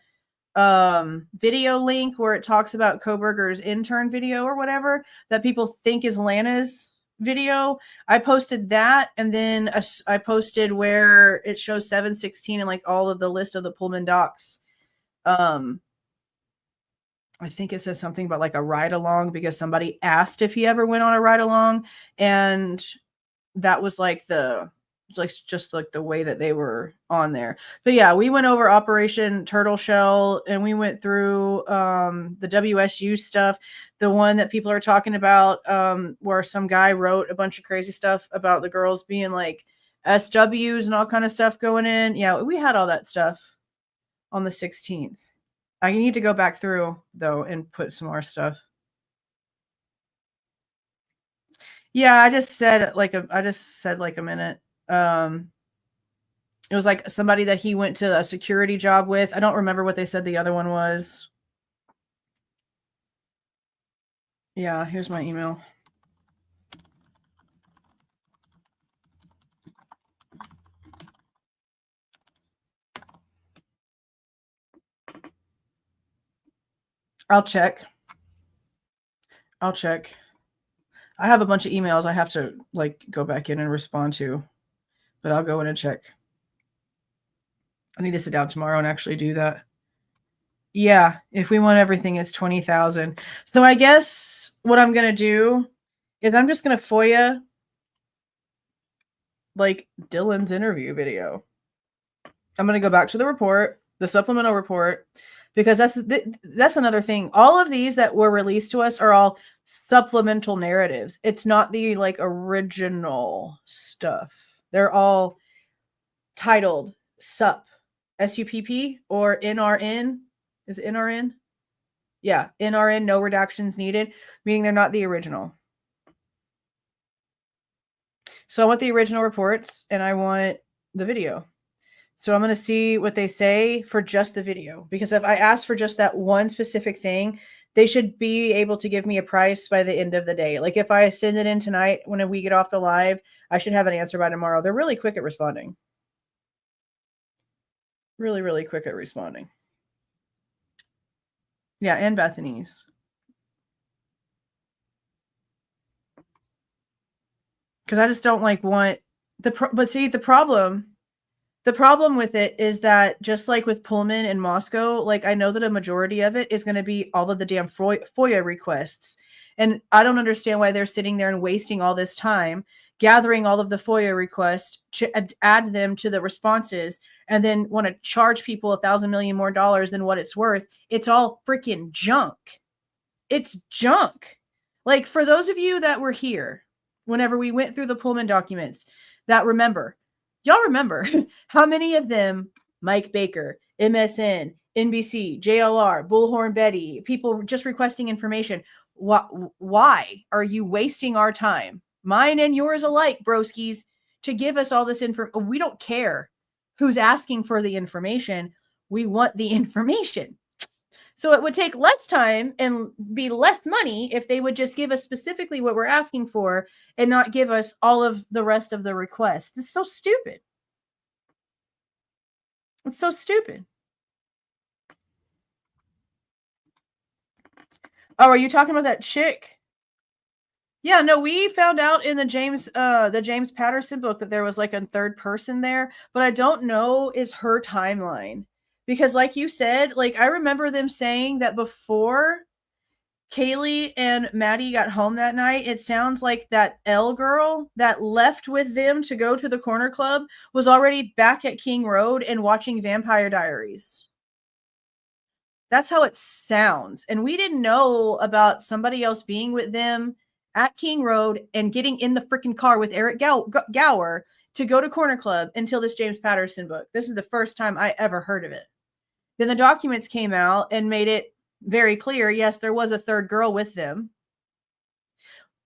video link where it talks about Kohberger's intern video or whatever that people think is Lana's video, I posted that. And then I posted where it shows 7/16 and like all of the list of the Pullman docs. I think it says something about like a ride along because somebody asked if he ever went on a ride along. And that was like just like the way that they were on there. But yeah, we went over Operation Turtle Shell and we went through the WSU stuff, the one that people are talking about where some guy wrote a bunch of crazy stuff about the girls being like SWs and all kind of stuff going in. Yeah, we had all that stuff on the 16th. I need to go back through though and put some more stuff. Yeah, I just said like a minute. It was like somebody that he went to a security job with. I don't remember what they said the other one was. Yeah, here's my email. I'll check. I have a bunch of emails I have to like go back in and respond to, but I'll go in and check. I need to sit down tomorrow and actually do that. Yeah, if we want everything, it's 20,000. So I guess what I'm gonna do is I'm just gonna FOIA like Dylan's interview video. I'm gonna go back to the report, the supplemental report, because that's another thing. All of these that were released to us are all supplemental narratives. It's not the like original stuff. They're all titled SUP, SUPP or NRN. Is it NRN? Yeah, NRN, no redactions needed, meaning they're not the original. So I want the original reports and I want the video. So I'm going to see what they say for just the video, because if I ask for just that one specific thing, they should be able to give me a price by the end of the day. Like if I send it in tonight, when we get off the live, I should have an answer by tomorrow. They're really quick at responding. Really, really quick at responding. Yeah, and Bethany's. Because I just don't like want but see, the problem with it is that just like with Pullman and Moscow, like I know that a majority of it is going to be all of the damn FOIA requests. And I don't understand why they're sitting there and wasting all this time gathering all of the FOIA requests to add them to the responses and then want to charge people $1,000 million more than what it's worth. It's all freaking junk. It's junk. Like for those of you that were here whenever we went through the Pullman documents, that y'all remember how many of them, Mike Baker, MSN, NBC, JLR, Bullhorn Betty, people just requesting information. Why are you wasting our time, mine and yours alike, broskies, to give us all this info? We don't care who's asking for the information. We want the information. So it would take less time and be less money if they would just give us specifically what we're asking for and not give us all of the rest of the requests. It's so stupid. It's so stupid. Oh, are you talking about that chick? Yeah, no, we found out in the James Patterson book that there was like a third person there, but I don't know is her timeline. Because like you said, like I remember them saying that before Kaylee and Maddie got home that night, it sounds like that L girl that left with them to go to the corner club was already back at King Road and watching Vampire Diaries. That's how it sounds. And we didn't know about somebody else being with them at King Road and getting in the freaking car with Eric Gower to go to Corner Club until this James Patterson book. This is the first time I ever heard of it. Then the documents came out and made it very clear, yes, there was a third girl with them.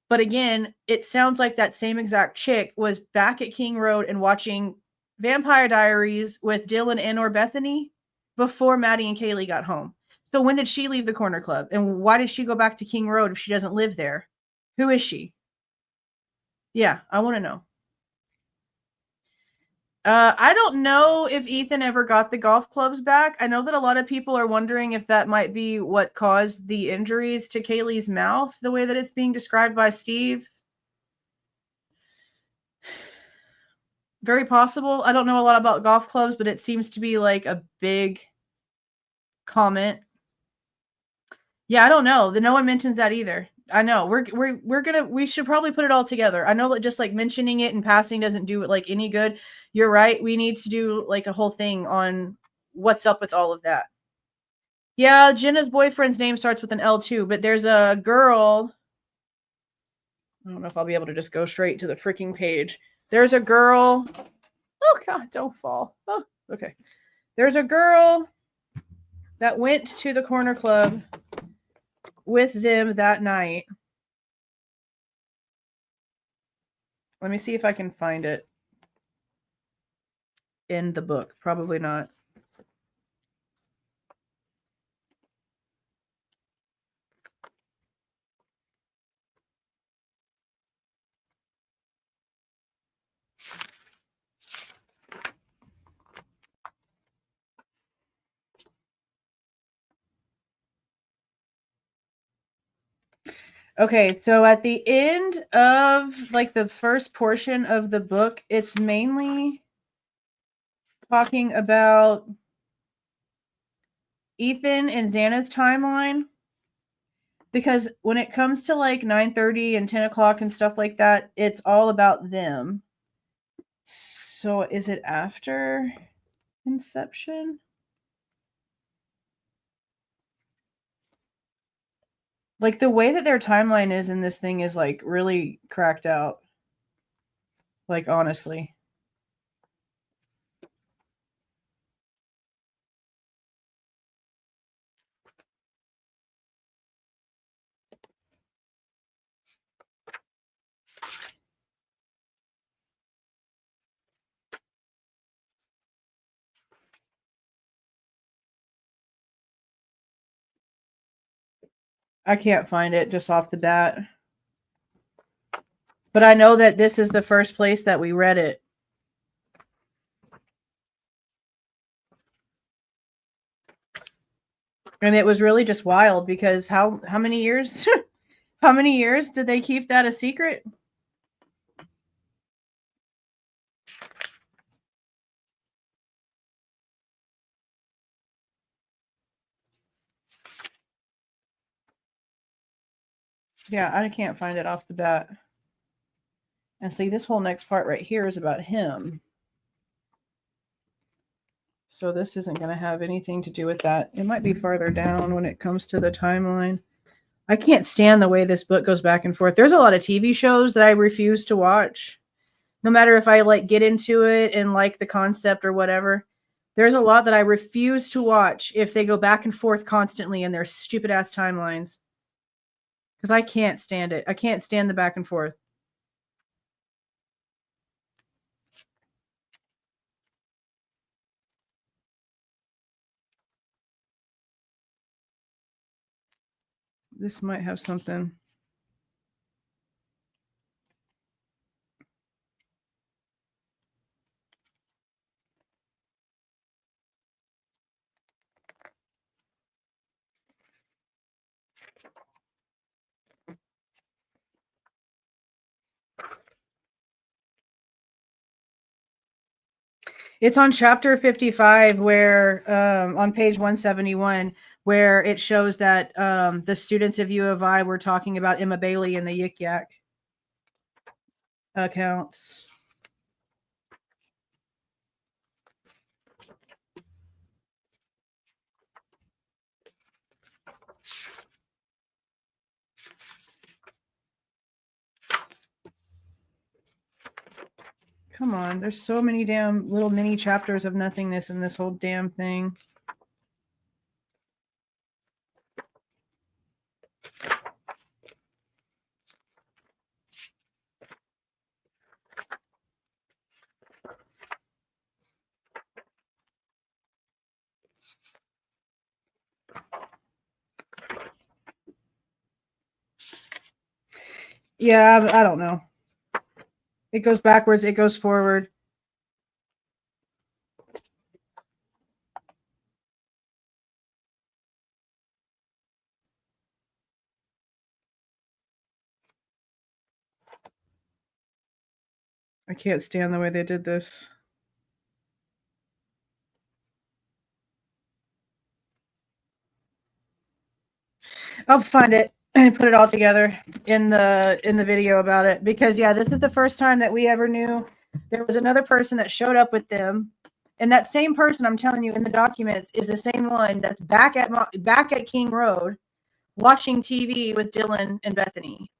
But again, it sounds like that same exact chick was back at King Road and watching Vampire Diaries with Dylan and or Bethany before Maddie and Kaylee got home. So when did she leave the corner club? And why did she go back to King Road if she doesn't live there? Who is she? Yeah, I want to know. I don't know if Ethan ever got the golf clubs back. I know that a lot of people are wondering if that might be what caused the injuries to Kaylee's mouth, the way that it's being described by Steve. Very possible. I don't know a lot about golf clubs, but it seems to be like a big comment. Yeah, I don't know. No one mentions that either. I know. We should probably put it all together. I know that just like mentioning it in passing doesn't do it like any good. You're right. We need to do like a whole thing on what's up with all of that. Yeah, Jenna's boyfriend's name starts with an L too, but there's a girl. I don't know if I'll be able to just go straight to the freaking page. There's a girl. Oh God, don't fall. Oh, okay. There's a girl that went to the corner club with them that night. Let me see if I can find it in the book. Probably not. Okay, so at the end of like the first portion of the book, it's mainly talking about Ethan and Xana's timeline. Because when it comes to like 9:30 and 10 o'clock and stuff like that, it's all about them. So is it after Inception? Like the way that their timeline is in this thing is like really cracked out. Like honestly. I can't find it just off the bat. But I know that this is the first place that we read it. And it was really just wild because how many years how many years did they keep that a secret? Yeah, I can't find it off the bat. And see, this whole next part right here is about him. So this isn't going to have anything to do with that. It might be farther down when it comes to the timeline. I can't stand the way this book goes back and forth. There's a lot of TV shows that I refuse to watch. No matter if I like get into it and like the concept or whatever. There's a lot that I refuse to watch if they go back and forth constantly in their stupid ass timelines. Because I can't stand it. I can't stand the back and forth. This might have something. It's on chapter 55 where on page 171 where it shows that the students of U of I were talking about Emma Bailey and the Yik Yak accounts. Come on, there's so many damn little mini chapters of nothingness in this whole damn thing. Yeah, I don't know. It goes backwards, it goes forward. I can't stand the way they did this. I'll find it and put it all together in the video about it because yeah, this is the first time that we ever knew there was another person that showed up with them, and that same person I'm telling you in the documents is the same one that's back at King Road watching TV with Dylan and Bethany.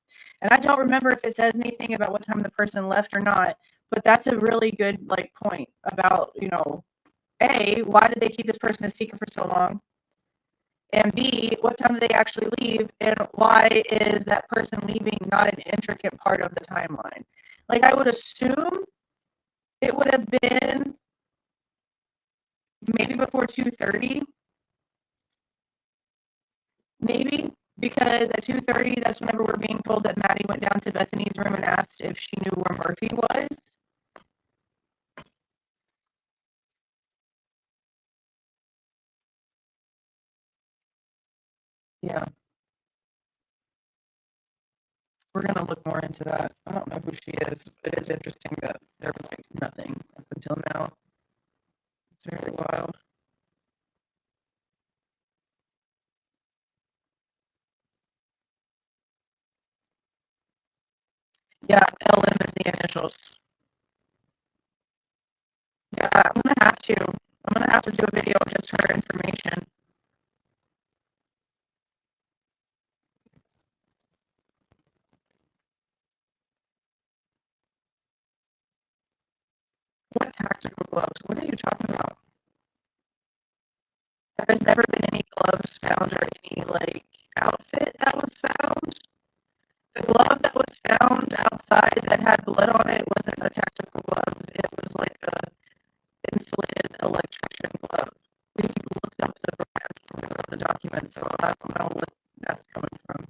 And I don't remember if it says anything about what time the person left or not, but that's a really good like point about, you know, A, why did they keep this person a secret for so long? And B, what time do they actually leave? And why is that person leaving not an intricate part of the timeline? Like, I would assume it would have been maybe before 2:30. Maybe. Because at 2:30, that's whenever we're being told that Maddie went down to Bethany's room and asked if she knew where Murphy was. Yeah. We're going to look more into that. I don't know who she is. It is interesting that there was like nothing up until now. It's very wild. Yeah, LM is the initials. Yeah, I'm going to have to. I'm going to have to do a video of just her information. What tactical gloves? What are you talking about? There's never been any gloves found or any, like, outfit that was found. The glove that was found outside that had blood on it wasn't a tactical glove. It was like a insulated electrician glove. We looked up the brand from the document, so I don't know what that's coming from.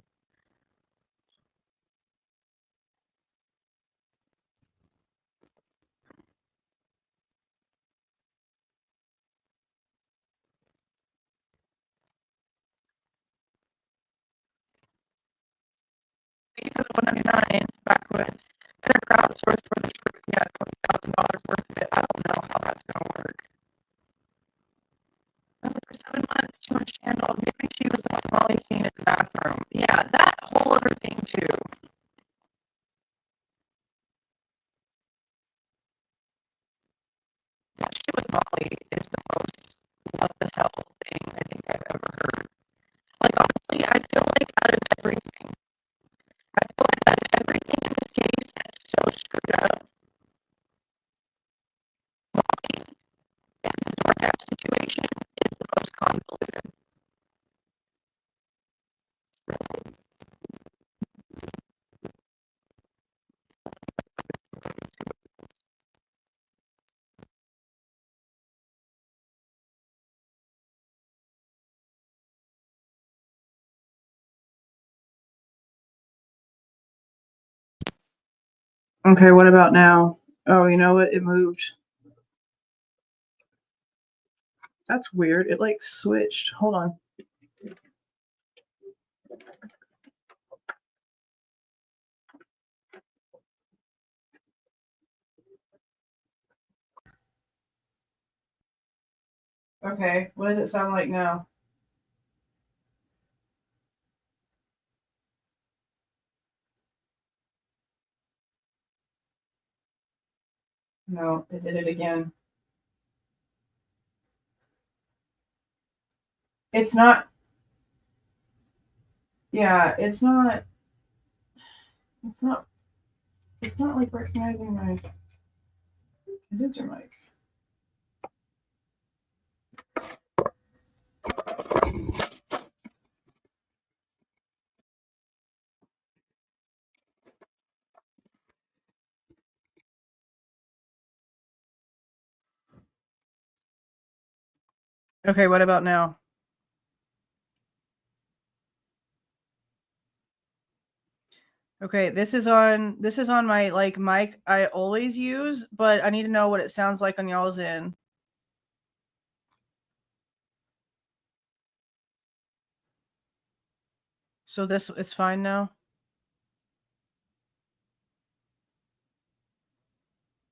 because of 199 backwoods. Better crowdsource for the truth. Yeah, $20,000 worth of it. I don't know how that's gonna work. For 7 months, too much scandal. Maybe she was the one Molly seen in the bathroom. Yeah, that whole other thing too. That shit with Molly is the most what the hell thing I think I've ever heard. Like honestly, I feel like out of everything in this case that's so screwed up, Molly and the DoorDash situation is the most convoluted. Okay, what about now? Oh, you know what? It moved. That's weird. It like switched. Hold on. Okay, what does it sound like now? No, it did it again. It's not. Yeah, it's not. It's not. It's not like recognizing my condenser mic. Okay, what about now? Okay, this is on my like mic I always use, but I need to know what it sounds like on y'all's end. So this it's fine now?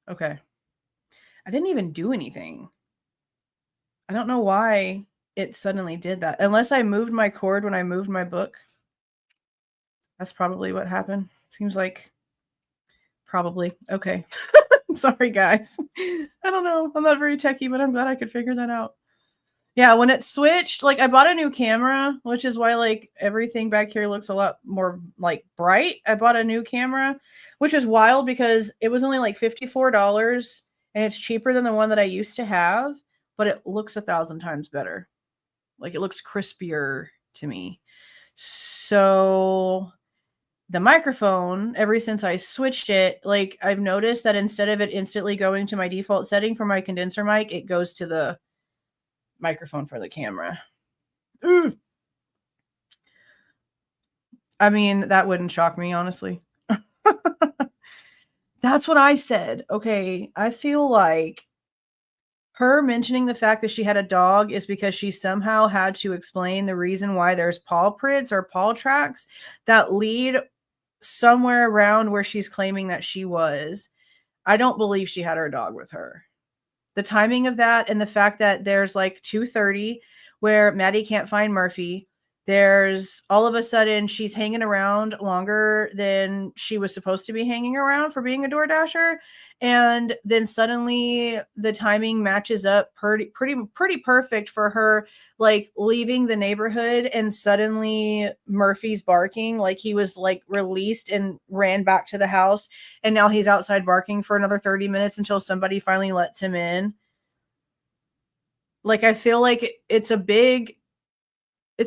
Okay. I didn't even do anything. I don't know why it suddenly did that. Unless I moved my cord when I moved my book. That's probably what happened. Seems like probably. Okay. Sorry, guys. I don't know. I'm not very techie, but I'm glad I could figure that out. Yeah, when it switched, like I bought a new camera, which is why like everything back here looks a lot more like bright. I bought a new camera, which is wild because it was only like $54 and it's cheaper than the one that I used to have, but it looks 1,000 times better. Like it looks crispier to me. So the microphone, ever since I switched it, like I've noticed that instead of it instantly going to my default setting for my condenser mic, it goes to the microphone for the camera. Ugh. I mean, that wouldn't shock me, honestly. That's what I said. Okay, I feel like her mentioning the fact that she had a dog is because she somehow had to explain the reason why there's paw prints or paw tracks that lead somewhere around where she's claiming that she was. I don't believe she had her dog with her. The timing of that and the fact that there's like 2:30 where Maddie can't find Murphy. There's all of a sudden she's hanging around longer than she was supposed to be hanging around for being a DoorDasher. And then suddenly the timing matches up pretty perfect for her, like leaving the neighborhood and suddenly Murphy's barking like he was like released and ran back to the house. And now he's outside barking for another 30 minutes until somebody finally lets him in. Like, I feel like it's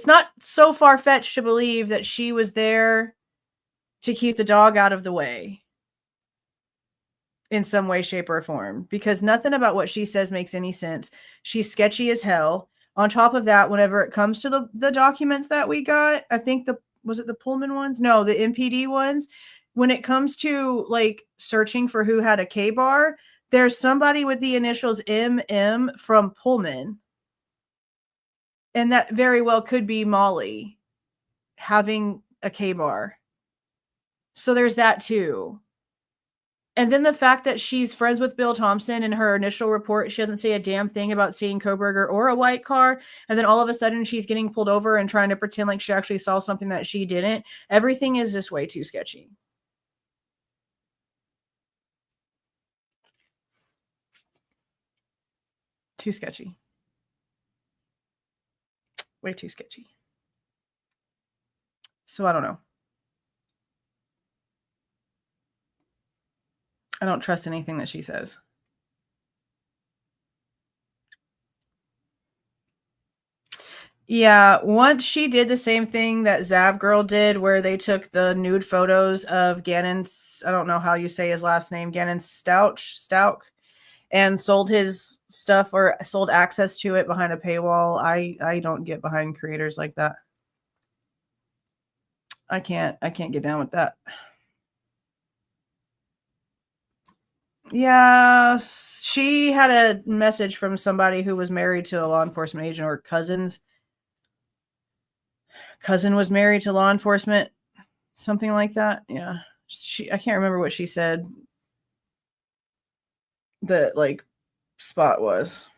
not so far-fetched to believe that she was there to keep the dog out of the way in some way, shape, or form, because nothing about what she says makes any sense. She's sketchy as hell. On top of that, whenever it comes to the documents that we got, I think was it the Pullman ones? No, the MPD ones. When it comes to like searching for who had a K-bar, there's somebody with the initials MM from Pullman. And that very well could be Molly having a K-bar. So there's that too. And then the fact that she's friends with Bill Thompson, in her initial report, she doesn't say a damn thing about seeing Kohberger or a white car. And then all of a sudden she's getting pulled over and trying to pretend like she actually saw something that she didn't. Everything is just way too sketchy. Too sketchy. Way too sketchy. So I don't know. I don't trust anything that she says. Yeah, once she did the same thing that Zav girl did, where they took the nude photos of Gannon's, I don't know how you say his last name, Gannon Stout, and sold his stuff or sold access to it behind a paywall. I don't get behind creators like that. I can't get down with that. Yeah, she had a message from somebody who was married to a law enforcement agent, or cousin was married to law enforcement, something like that. Yeah. I can't remember what she said the like spot was.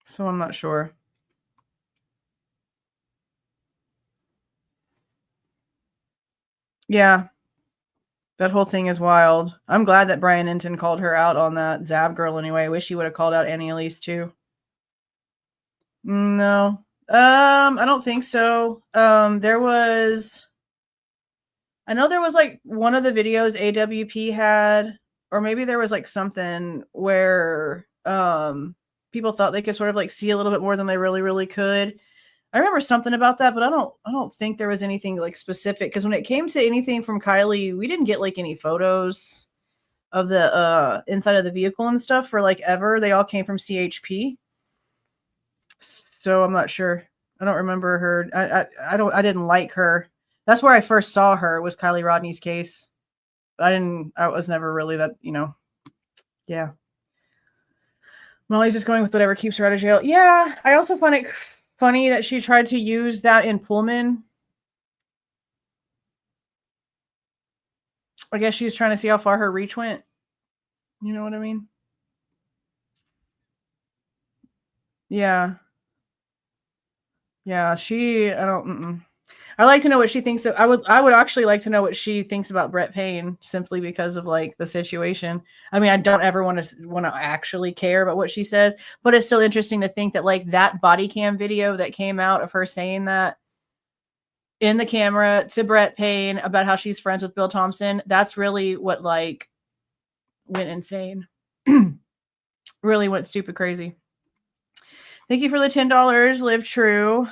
So I'm not sure. Yeah. That whole thing is wild. I'm glad that Brian Enton called her out on that Zav girl anyway. I wish he would have called out Annie Elise too. No. I don't think so. I know there was like one of the videos AWP had, or maybe there was like something where people thought they could sort of like see a little bit more than they really could. I remember something about that, but I don't think there was anything like specific, because when it came to anything from Kylie, we didn't get like any photos of the inside of the vehicle and stuff for like ever. They all came from CHP. So I'm not sure. I don't remember her. I didn't like her. That's where I first saw her, was Kylie Rodney's case. But I was never really that, yeah. Molly's just going with whatever keeps her out of jail. Yeah, I also find it funny that she tried to use that in Pullman. I guess she was trying to see how far her reach went. You know what I mean? Yeah. Yeah, I like to know what she thinks of. I would actually like to know what she thinks about Brett Payne, simply because of like the situation. I mean, I don't ever want to actually care about what she says, but it's still interesting to think that like that body cam video that came out of her saying that in the camera to Brett Payne about how she's friends with Bill Thompson, that's really what like went insane. Really went stupid crazy. Thank you for the $10. Live true.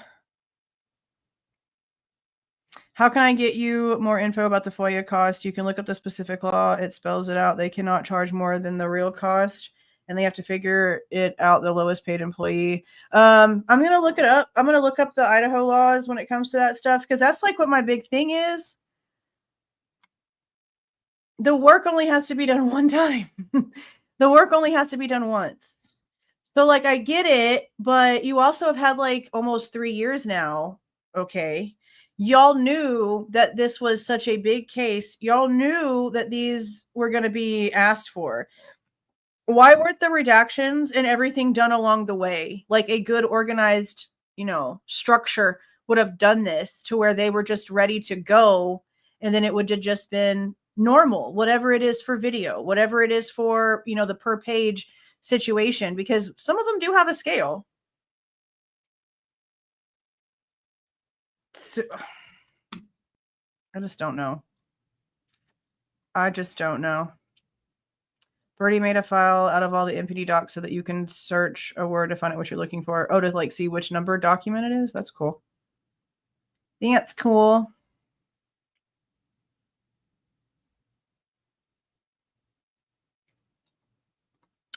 How can I get you more info about the FOIA cost? You can look up the specific law. It spells it out. They cannot charge more than the real cost, and they have to figure it out, the lowest paid employee. I'm going to look it up. I'm going to look up the Idaho laws when it comes to that stuff, because that's like what my big thing is. The work only has to be done one time. The work only has to be done once. So like, I get it, but you also have had like almost 3 years now. Okay. Y'all knew that this was such a big case. Y'all knew that these were going to be asked for. Why weren't the redactions and everything done along the way? Like a good organized, structure would have done this to where they were just ready to go. And then it would have just been normal, whatever it is for video, whatever it is for, the per page situation, because some of them do have a scale. So, I just don't know. Birdie made a file out of all the MPD docs so that you can search a word to find out what you're looking for. Oh, to like see which number document it is? That's cool. That's cool.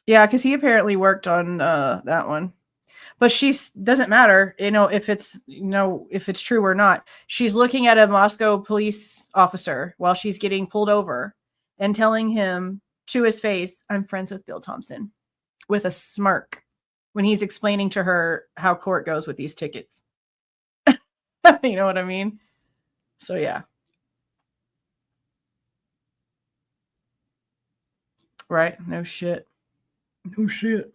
Yeah, because he apparently worked on that one. But doesn't matter, if it's true or not. She's looking at a Moscow police officer while she's getting pulled over and telling him to his face, "I'm friends with Bill Thompson," with a smirk. when he's explaining to her how court goes with these tickets. You know what I mean? So yeah. Right? No shit. No shit.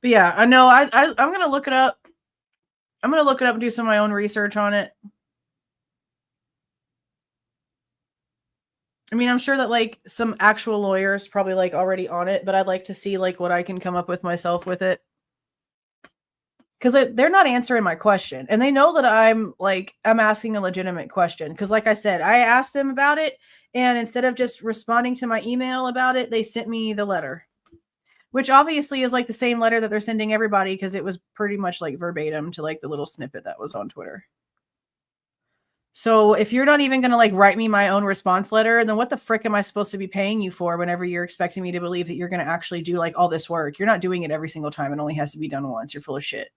But yeah, I know I'm gonna look it up. I'm gonna look it up and do some of my own research on it. I mean, I'm sure that like some actual lawyers probably like already on it, but I'd like to see like what I can come up with myself with it. Because they're not answering my question, and they know that I'm asking a legitimate question. Because like I said, I asked them about it, and instead of just responding to my email about it, they sent me the letter, which obviously is like the same letter that they're sending everybody, because it was pretty much like verbatim to like the little snippet that was on Twitter. So if you're not even going to like write me my own response letter, then what the frick am I supposed to be paying you for whenever you're expecting me to believe that you're going to actually do like all this work? You're not doing it every single time. It only has to be done once. You're full of shit.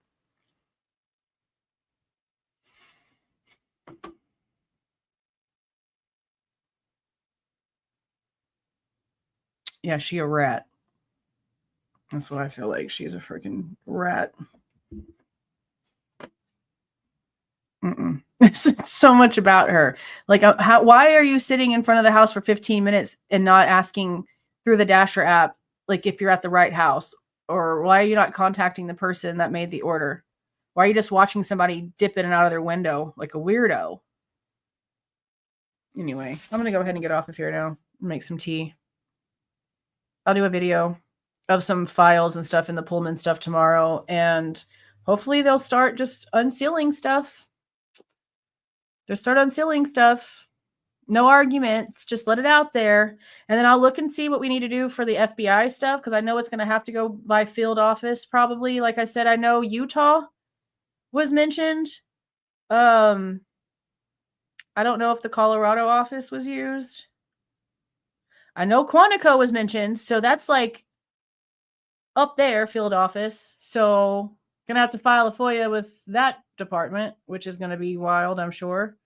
Yeah, she a rat. That's what I feel like. She's a freaking rat. There's so much about her. Like, why are you sitting in front of the house for 15 minutes and not asking through the Dasher app, like if you're at the right house? Or why are you not contacting the person that made the order? Why are you just watching somebody dip in and out of their window like a weirdo? Anyway, I'm going to go ahead and get off of here now and make some tea. I'll do a video of some files and stuff in the Pullman stuff tomorrow, and hopefully they'll start just unsealing stuff. Just start unsealing stuff. No arguments. Just let it out there. And then I'll look and see what we need to do for the FBI stuff, because I know it's going to have to go by field office probably. Like I said, I know Utah was mentioned. I don't know if the Colorado office was used. I know Quantico was mentioned, so that's like up there, field office. So gonna have to file a FOIA with that department, which is going to be wild, I'm sure.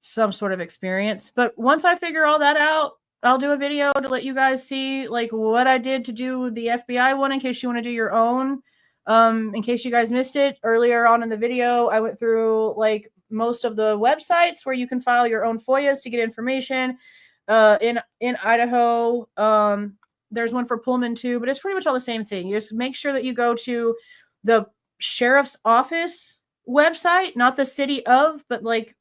Some sort of experience. But once I figure all that out, I'll do a video to let you guys see like what I did to do the FBI one, in case you want to do your own. In case you guys missed it earlier on in the video, I went through like most of the websites where you can file your own FOIAs to get information. In Idaho, there's one for Pullman too, but it's pretty much all the same thing. You just make sure that you go to the sheriff's office website, not the city of, but like,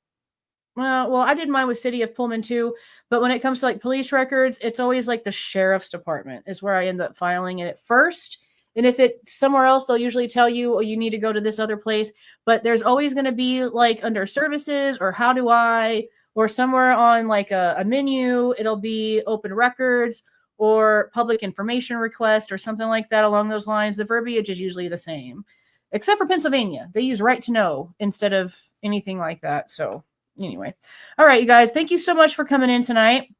well, I did mine with city of Pullman too. But when it comes to like police records, it's always like the sheriff's department is where I end up filing it at first. And if it's somewhere else, they'll usually tell you, oh, you need to go to this other place. But there's always going to be like under services or how do I, or somewhere on like a menu, it'll be open records or public information request or something like that along those lines. The verbiage is usually the same, except for Pennsylvania. They use right to know instead of anything like that. So anyway, all right, you guys, thank you so much for coming in tonight.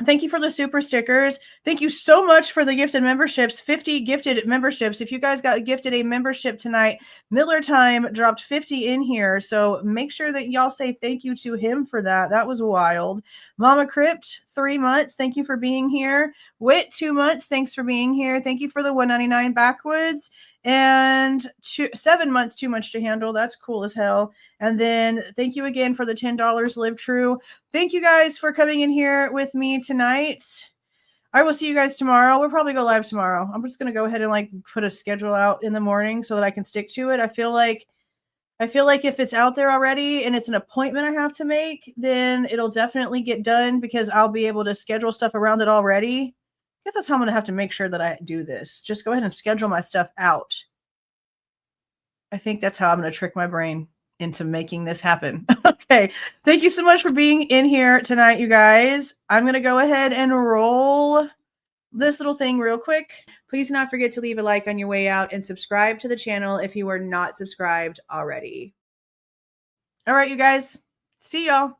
Thank you for the super stickers. Thank you so much for the gifted memberships, 50 gifted memberships. If you guys got gifted a membership tonight, Miller Time dropped 50 in here. So make sure that y'all say thank you to him for that. That was wild. Mama Crypt, 3 months. Thank you for being here. Wit, 2 months. Thanks for being here. Thank you for the $1.99 backwoods. And 7 months, too much to handle. That's cool as hell. And then thank you again for the $10 Live True. Thank you guys for coming in here with me tonight. I will see you guys tomorrow. We'll probably go live tomorrow. I'm just going to go ahead and like put a schedule out in the morning so that I can stick to it. I feel like if it's out there already and it's an appointment I have to make, then it'll definitely get done because I'll be able to schedule stuff around it already. I guess that's how I'm going to have to make sure that I do this. Just go ahead and schedule my stuff out. I think that's how I'm going to trick my brain into making this happen. Okay. Thank you so much for being in here tonight, you guys. I'm going to go ahead and roll this little thing real quick. Please do not forget to leave a like on your way out and subscribe to the channel if you are not subscribed already. All right, you guys. See y'all.